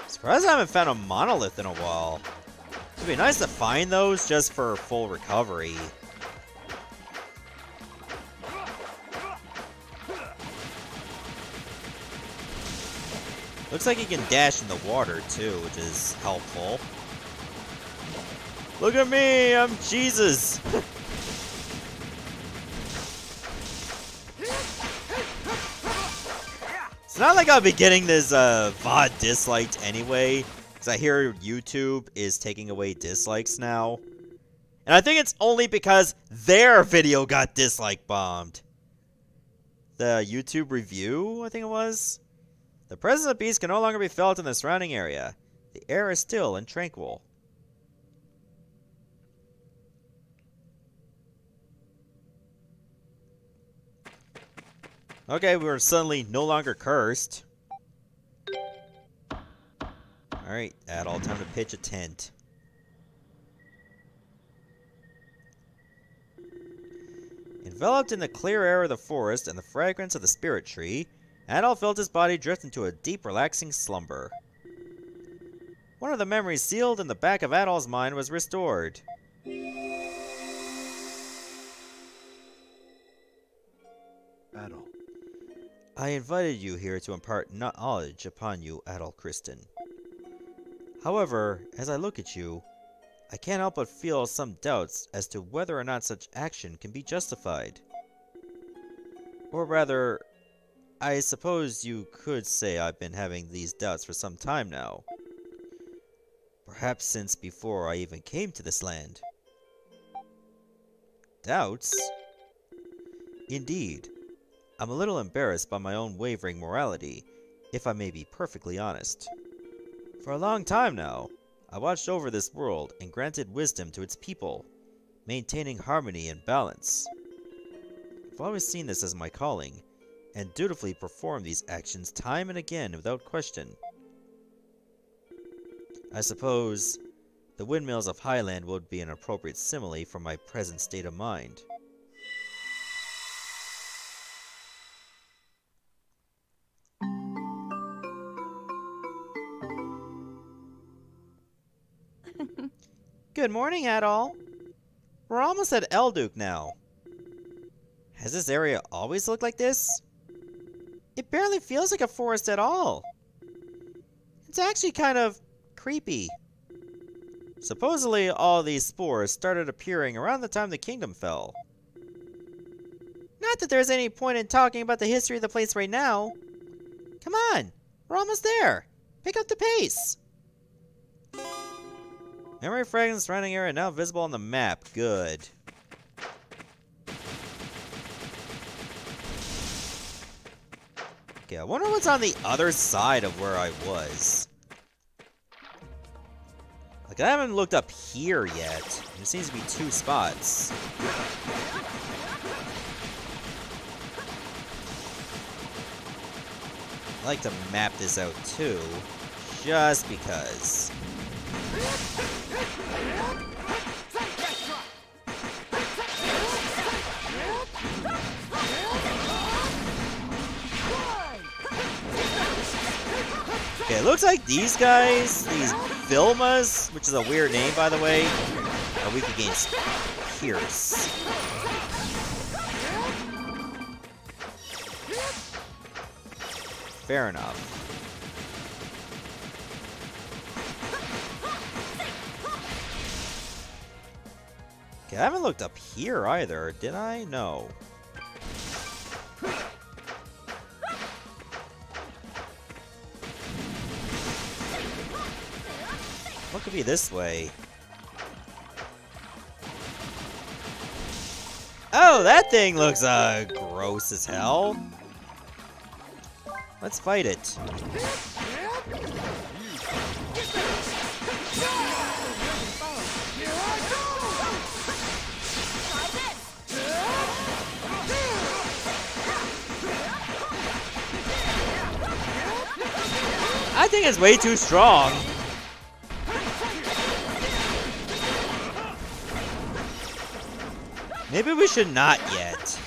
Surprised I haven't found a monolith in a while. It'd be nice to find those just for full recovery. Looks like you can dash in the water too, which is helpful. Look at me, I'm Jesus! It's not like I'll be getting this VOD disliked anyway, because I hear YouTube is taking away dislikes now. And I think it's only because their video got dislike bombed. The YouTube review, I think it was? The presence of beasts can no longer be felt in the surrounding area. The air is still and tranquil. Okay, we're suddenly no longer cursed. Alright, Adol, time to pitch a tent. Enveloped in the clear air of the forest and the fragrance of the spirit tree, Adol felt his body drift into a deep, relaxing slumber. One of the memories sealed in the back of Adol's mind was restored. Adol. I invited you here to impart knowledge upon you, Adol Kristen. However, as I look at you, I can't help but feel some doubts as to whether or not such action can be justified. Or rather, I suppose you could say I've been having these doubts for some time now. Perhaps since before I even came to this land. Doubts? Indeed. I'm a little embarrassed by my own wavering morality, if I may be perfectly honest. For a long time now, I watched over this world and granted wisdom to its people, maintaining harmony and balance. I've always seen this as my calling, and dutifully performed these actions time and again without question. I suppose the windmills of Highland would be an appropriate simile for my present state of mind. Good morning, Adol. We're almost at Elduke now. Has this area always looked like this? It barely feels like a forest at all. It's actually kind of creepy. Supposedly, all these spores started appearing around the time the kingdom fell. Not that there's any point in talking about the history of the place right now. Come on, we're almost there. Pick up the pace. Memory fragments surrounding area now visible on the map. Good. Okay, I wonder what's on the other side of where I was. Like, I haven't looked up here yet. There seems to be two spots. I like to map this out too, just because. Okay, it looks like these guys, these Vilmas, which is a weird name by the way, are weak against Pierce. Fair enough. Okay, I haven't looked up here either, did I? No. What could be this way? Oh, that thing looks gross as hell. Let's fight it. I think it's way too strong. Maybe we should not yet.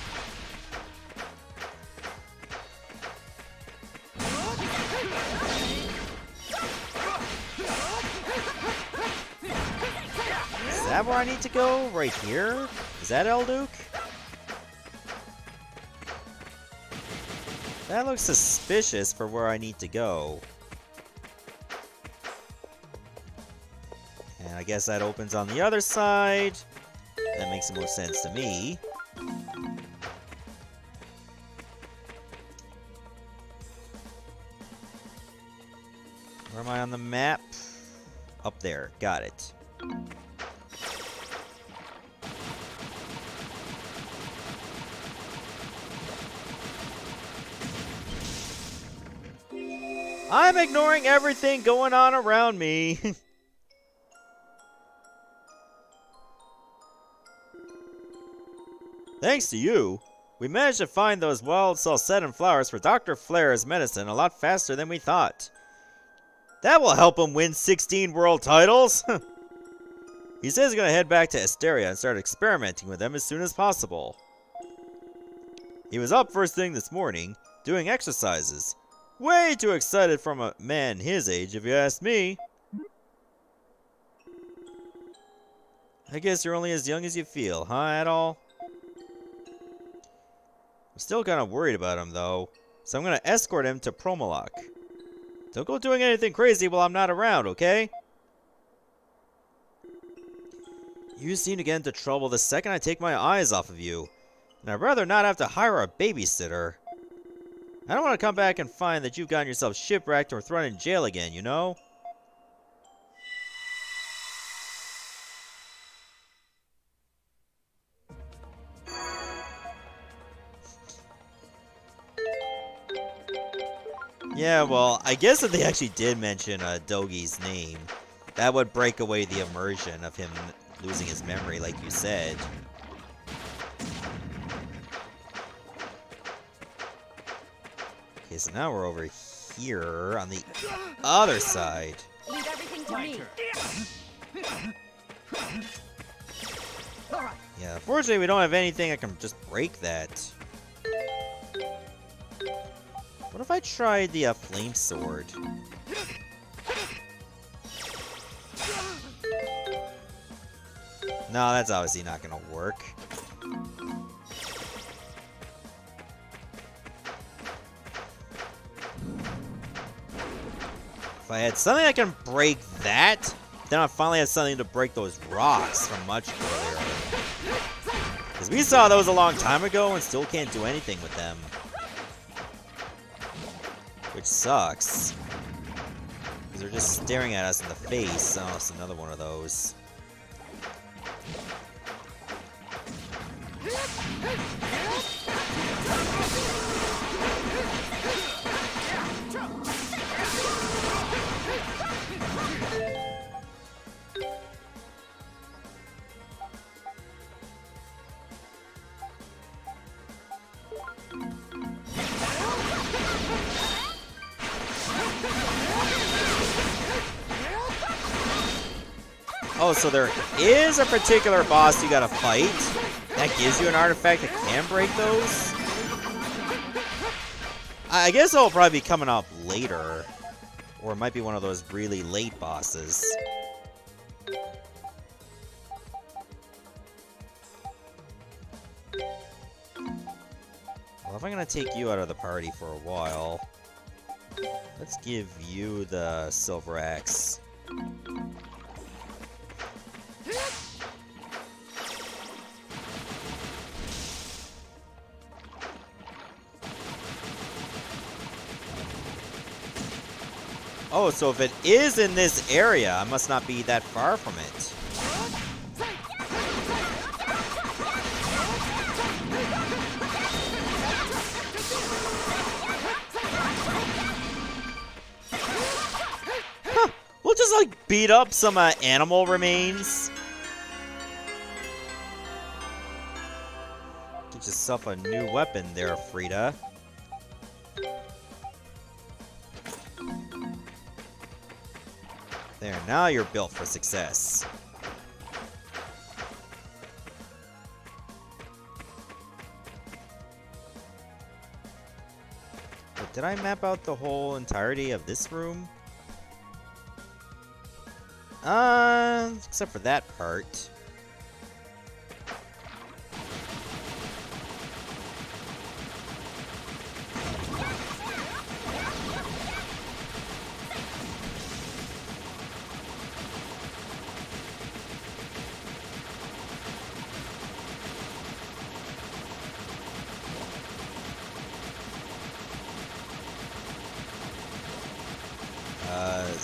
that where I need to go? Right here? Is that Elduke? That looks suspicious for where I need to go. And I guess that opens on the other side. That makes the most sense to me. Where am I on the map? Up there. Got it. I'm ignoring everything going on around me. Thanks to you, we managed to find those wild Celceta flowers for Dr. Flair's medicine a lot faster than we thought. That will help him win 16 world titles! He says he's gonna head back to Asteria and start experimenting with them as soon as possible. He was up first thing this morning, doing exercises. Way too excited from a man his age, if you ask me. I guess you're only as young as you feel, huh, at all? I'm still kind of worried about him, though, so I'm going to escort him to Promolok. Don't go doing anything crazy while I'm not around, okay? You seem to get into trouble the second I take my eyes off of you, and I'd rather not have to hire a babysitter. I don't want to come back and find that you've gotten yourself shipwrecked or thrown in jail again, you know? Yeah, well, I guess if they actually did mention Dogi's name, that would break away the immersion of him losing his memory, like you said. Okay, so now we're over here on the other side. Leave everything to me. Yeah, unfortunately we don't have anything that can just break that. What if I tried the flame sword? No, that's obviously not gonna work. If I had something that can break that, then I finally had something to break those rocks from much earlier. Because we saw those a long time ago and still can't do anything with them. Which sucks. Because they're just staring at us in the face. Oh, it's another one of those. Oh, so there is a particular boss you gotta fight that gives you an artifact that can break those? I guess it'll probably be coming up later. Or it might be one of those really late bosses. Well, if I'm gonna take you out of the party for a while, let's give you the silver axe. Oh, so if it is in this area, I must not be that far from it. Huh. We'll just, like, beat up some animal remains. Get yourself a new weapon there, Frida. There, now you're built for success. Wait, did I map out the whole entirety of this room? Except for that part.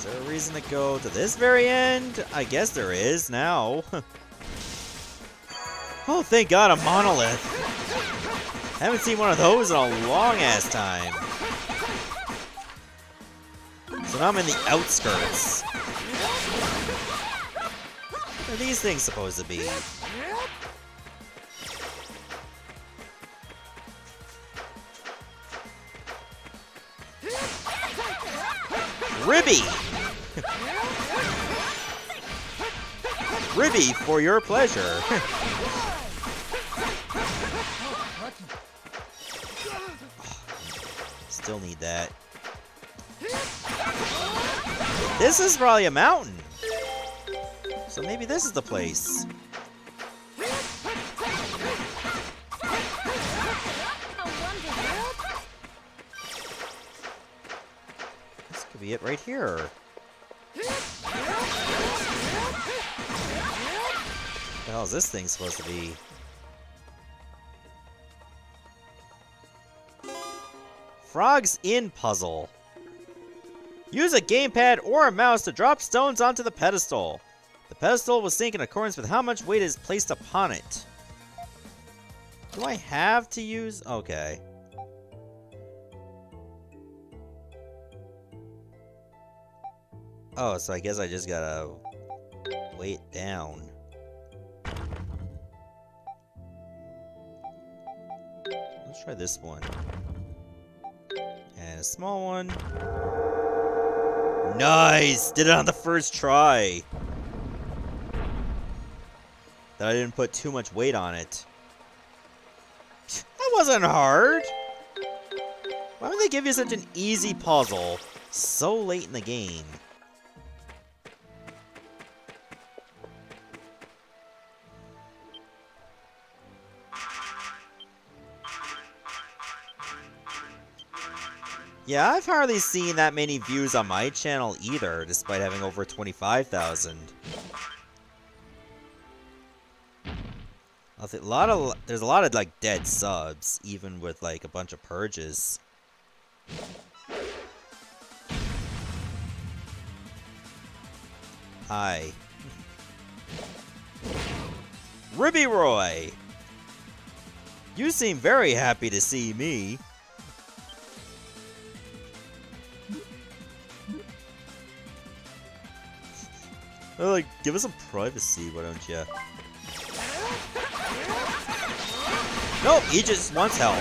Is there a reason to go to this very end? I guess there is now. Oh, thank God, a monolith. Haven't seen one of those in a long-ass time. So now I'm in the outskirts. What are these things supposed to be? Ribby! Ribby for your pleasure. Still need that. This is probably a mountain. So maybe this is the place. This could be it right here. What the hell is this thing supposed to be? Frogs in puzzle. Use a gamepad or a mouse to drop stones onto the pedestal. The pedestal will sink in accordance with how much weight is placed upon it. Do I have to use? Okay. Oh, so I guess I just gotta weigh it down. Let's try this one. And a small one. Nice! Did it on the first try. That I didn't put too much weight on it. That wasn't hard! Why would they give you such an easy puzzle so late in the game? Yeah, I've hardly seen that many views on my channel either, despite having over 25,000. There's a lot of like dead subs, even with like a bunch of purges. Hi. Ribby Roy! You seem very happy to see me. Oh, like, give us some privacy, why don't you? Nope, he just wants help.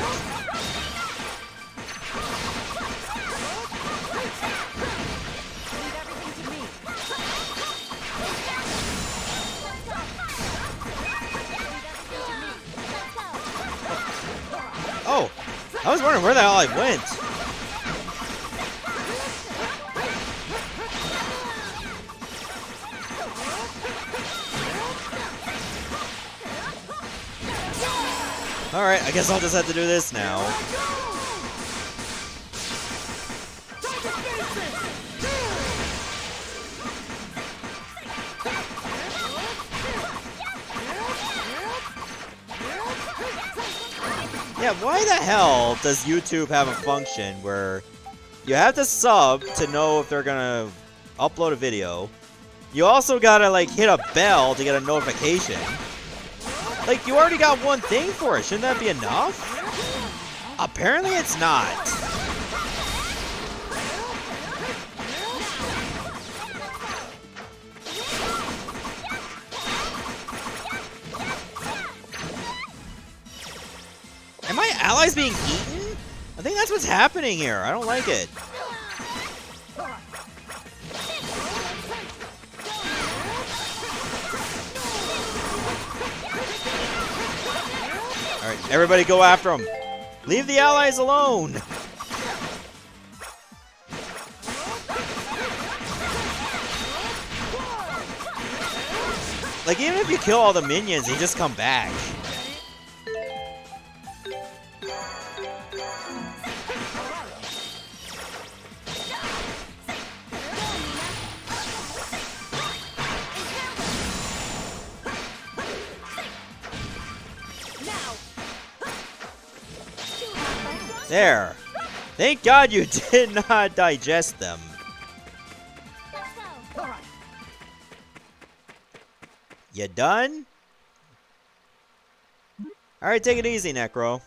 Oh, I was wondering where the hell I went. Alright, I guess I'll just have to do this now. Yeah, why the hell does YouTube have a function where you have to sub to know if they're gonna upload a video? You also gotta, like, hit a bell to get a notification. Like, you already got one thing for it. Shouldn't that be enough? Apparently it's not. Am my allies being eaten? I think that's what's happening here. I don't like it. Alright, everybody go after him. Leave the allies alone. Like, even if you kill all the minions, they just come back. There. Thank God you did not digest them. You done? Alright, take it easy, Necro.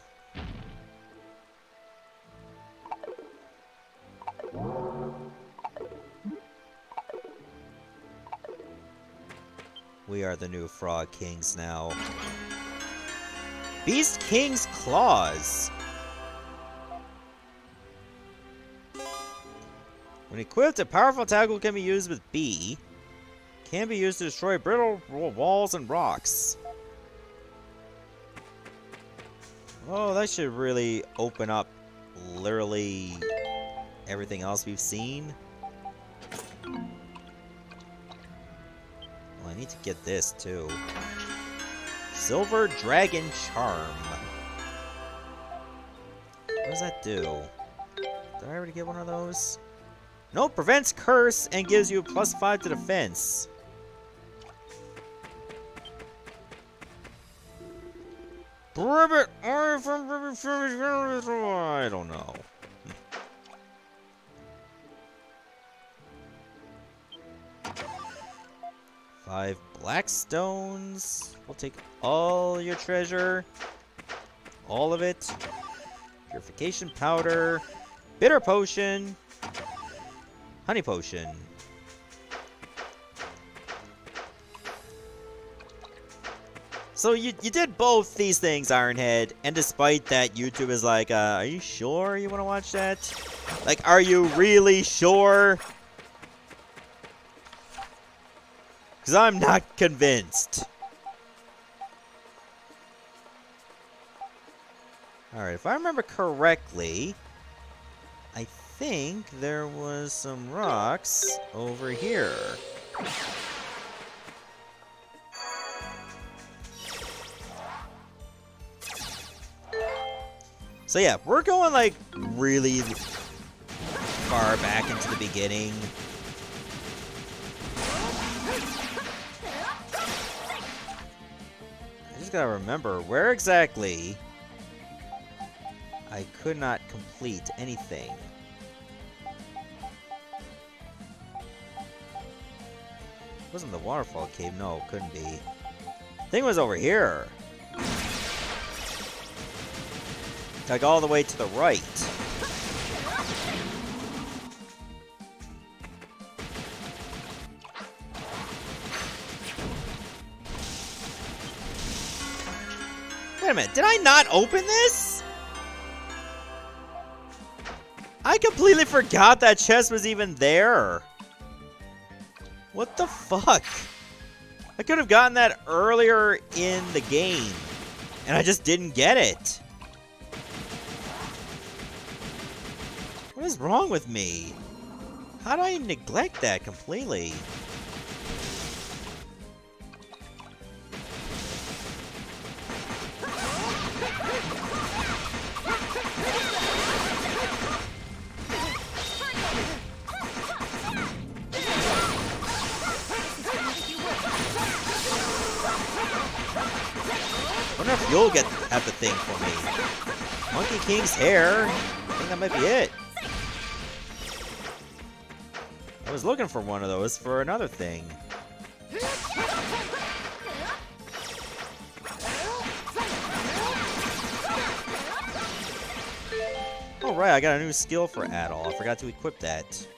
We are the new Frog Kings now. Beast King's Claws. When equipped, a powerful tackle can be used with B. Can be used to destroy brittle walls and rocks. Oh, that should really open up literally everything else we've seen. Well, I need to get this too. Silver Dragon Charm. What does that do? Did I already get one of those? Nope, prevents curse and gives you a +5 to defense. I don't know. 5 black stones. We'll take all your treasure. All of it. Purification powder. Bitter potion. Honey potion. So you did both these things, Ironhead, and despite that, YouTube is like, are you sure you want to watch that? Like, are you really sure? Because I'm not convinced. Alright, if I remember correctly, I think there was some rocks over here. So yeah, we're going like really far back into the beginning. I just gotta remember where exactly I could not complete anything. Wasn't the waterfall cave? No, couldn't be. I think it was over here. Like all the way to the right. Wait a minute, did I not open this? I completely forgot that chest was even there. What the fuck? I could have gotten that earlier in the game, and I just didn't get it. What is wrong with me? How do I neglect that completely? I wonder if you'll have the thing for me. Monkey King's hair. I think that might be it. I was looking for one of those for another thing. Oh right, I got a new skill for Adol. I forgot to equip that.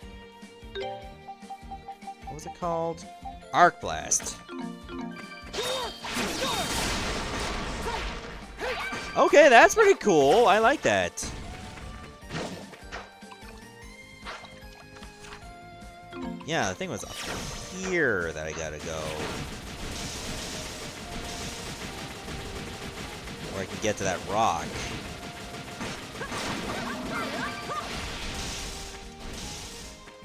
What was it called? Arc Blast. Okay, that's pretty cool. I like that. Yeah, the thing was up here that I gotta go. Or I can get to that rock.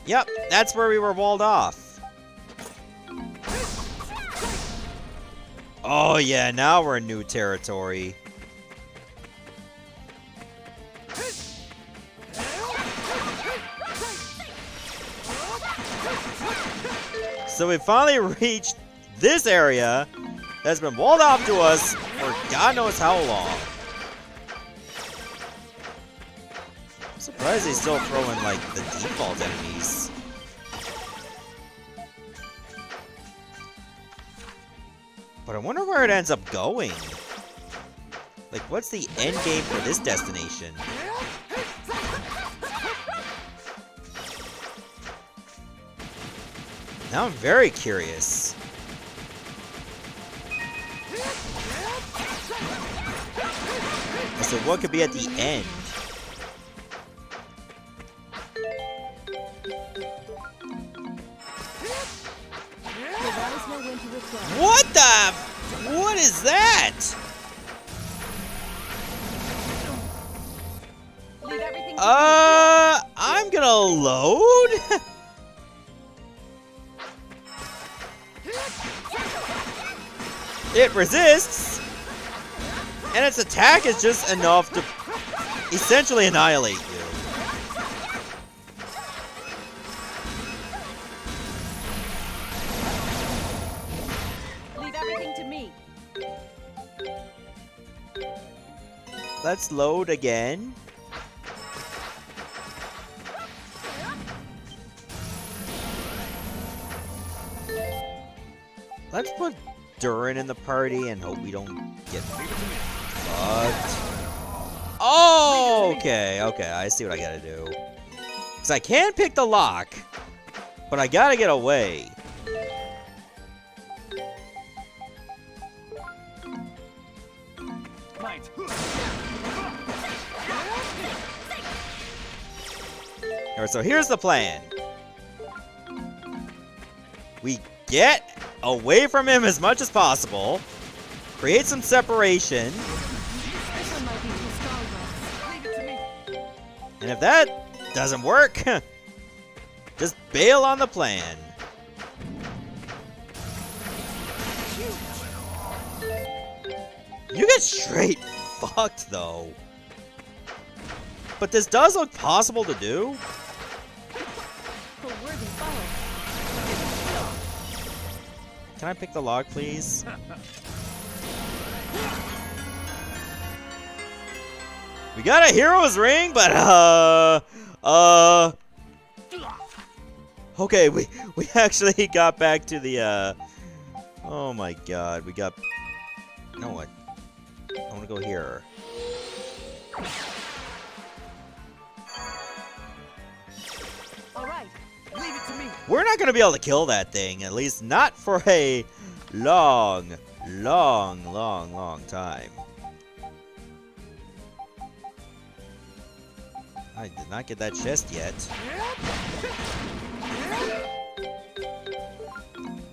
Yep, that's where we were walled off. Oh yeah, now we're in new territory. So we finally reached this area that's been walled off to us for God knows how long. I'm surprised they still throw in like the default enemies. But I wonder where it ends up going. Like, what's the end game for this destination? Now I'm very curious. So what could be at the end? What the? What is that? I'm gonna load? It resists, and its attack is just enough to essentially annihilate you. Leave everything to me. Let's load again. Let's put Durin in the party and hope we don't get fucked. Oh, okay, I see what I gotta do. Because I can pick the lock, but I gotta get away. Alright, so here's the plan. We get away from him as much as possible, create some separation, and if that doesn't work, just bail on the plan. You get straight fucked though. But this does look possible to do. Can I pick the lock, please? We got a hero's ring, but okay, we actually got back to the oh my god, we got, you know what? I want to go here. All right, leave it to me. We're not gonna be able to kill that thing, at least not for a long time. I did not get that chest yet.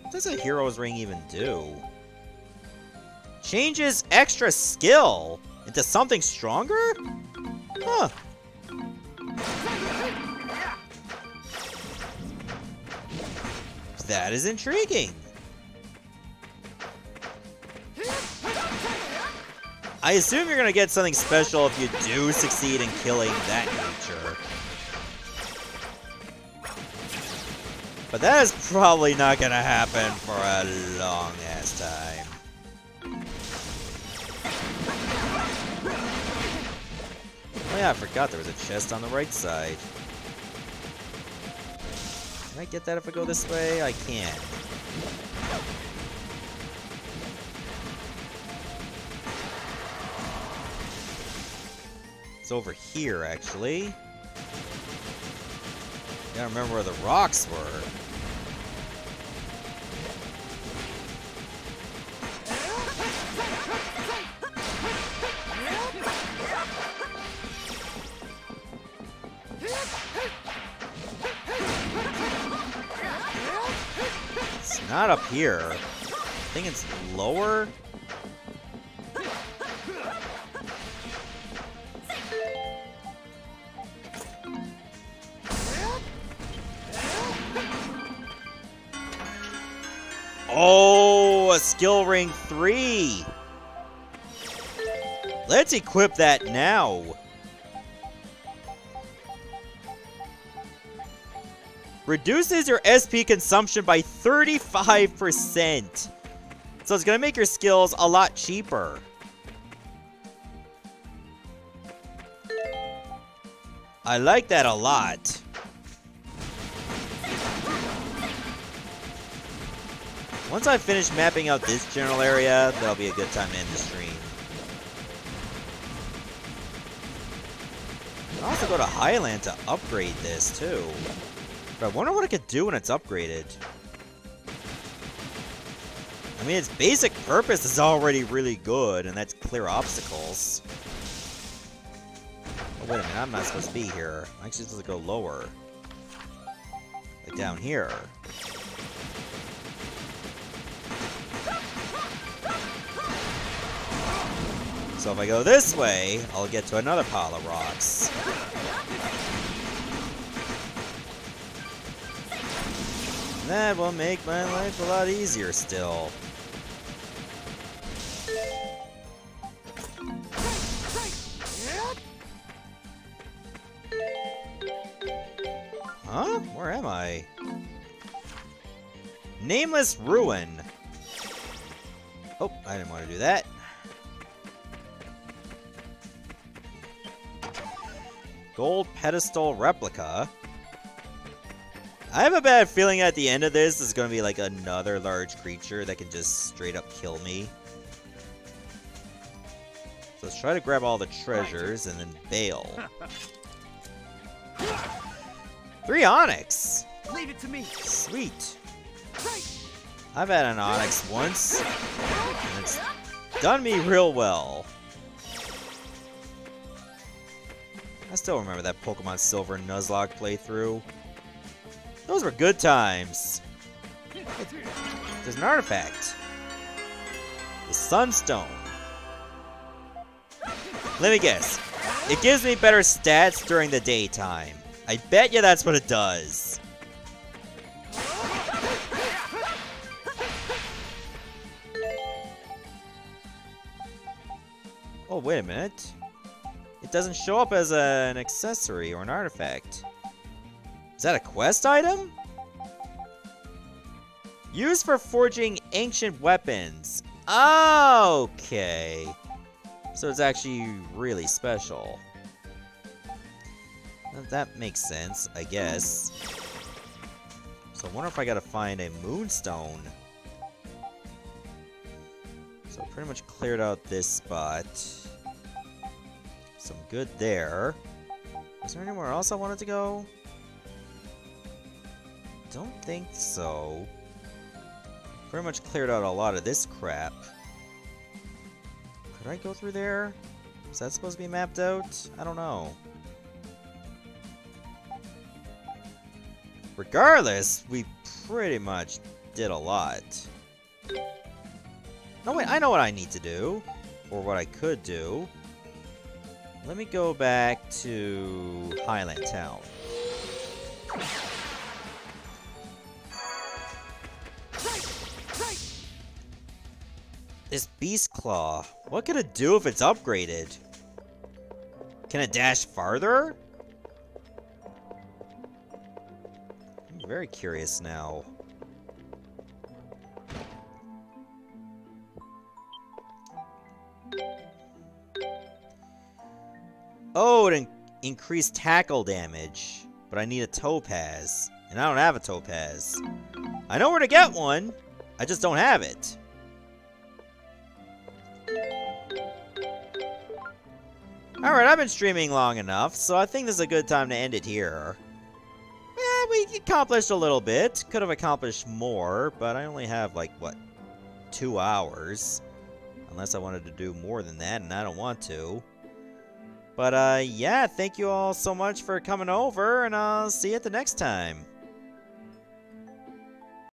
What does a hero's ring even do? Changes extra skill into something stronger? Huh. That is intriguing. I assume you're gonna get something special if you do succeed in killing that creature. But that is probably not gonna happen for a long ass time. Oh yeah, I forgot there was a chest on the right side. Can I get that if I go this way? I can. It's over here, actually. Gotta remember where the rocks were. It's not up here. I think it's lower. Oh, a skill ring 3. Let's equip that now. Reduces your SP consumption by 35%. So it's gonna make your skills a lot cheaper. I like that a lot. Once I finish mapping out this general area, that'll be a good time to end the stream. I'll also go to Highland to upgrade this, too. But I wonder what it could do when it's upgraded. I mean, its basic purpose is already really good, and that's clear obstacles. Oh, wait a minute, I'm not supposed to be here. I'm actually supposed to go lower. Like down here. So if I go this way, I'll get to another pile of rocks. That will make my life a lot easier still. Huh? Where am I? Nameless Ruin. Oh, I didn't want to do that. Gold pedestal replica. I have a bad feeling at the end of this is going to be like another large creature that can just straight up kill me. So let's try to grab all the treasures and then bail. 3 onyx! Leave it to me. Sweet. I've had an onyx once, and it's done me real well. I still remember that Pokemon Silver Nuzlocke playthrough. Those were good times. There's an artifact. The Sunstone. Let me guess. It gives me better stats during the daytime. I bet you that's what it does. Oh, wait a minute. It doesn't show up as an accessory or an artifact. Is that a quest item? Used for forging ancient weapons. Okay. So it's actually really special. Well, that makes sense, I guess. So I wonder if I gotta find a moonstone. So I pretty much cleared out this spot. Some good there. Is there anywhere else I wanted to go? Don't think so. Pretty much cleared out a lot of this crap. Could I go through there? Is that supposed to be mapped out? I don't know. Regardless, we pretty much did a lot. No, wait, I know what I need to do. Or what I could do. Let me go back to Highland Town. This Beast Claw, what can it do if it's upgraded? Can it dash farther? I'm very curious now. Oh, it increased tackle damage, but I need a topaz, and I don't have a topaz. I know where to get one, I just don't have it. Alright, I've been streaming long enough, so I think this is a good time to end it here. We accomplished a little bit. Could have accomplished more, but I only have, like, what, 2 hours? Unless I wanted to do more than that, and I don't want to. But, yeah, thank you all so much for coming over, and I'll see you at the next time.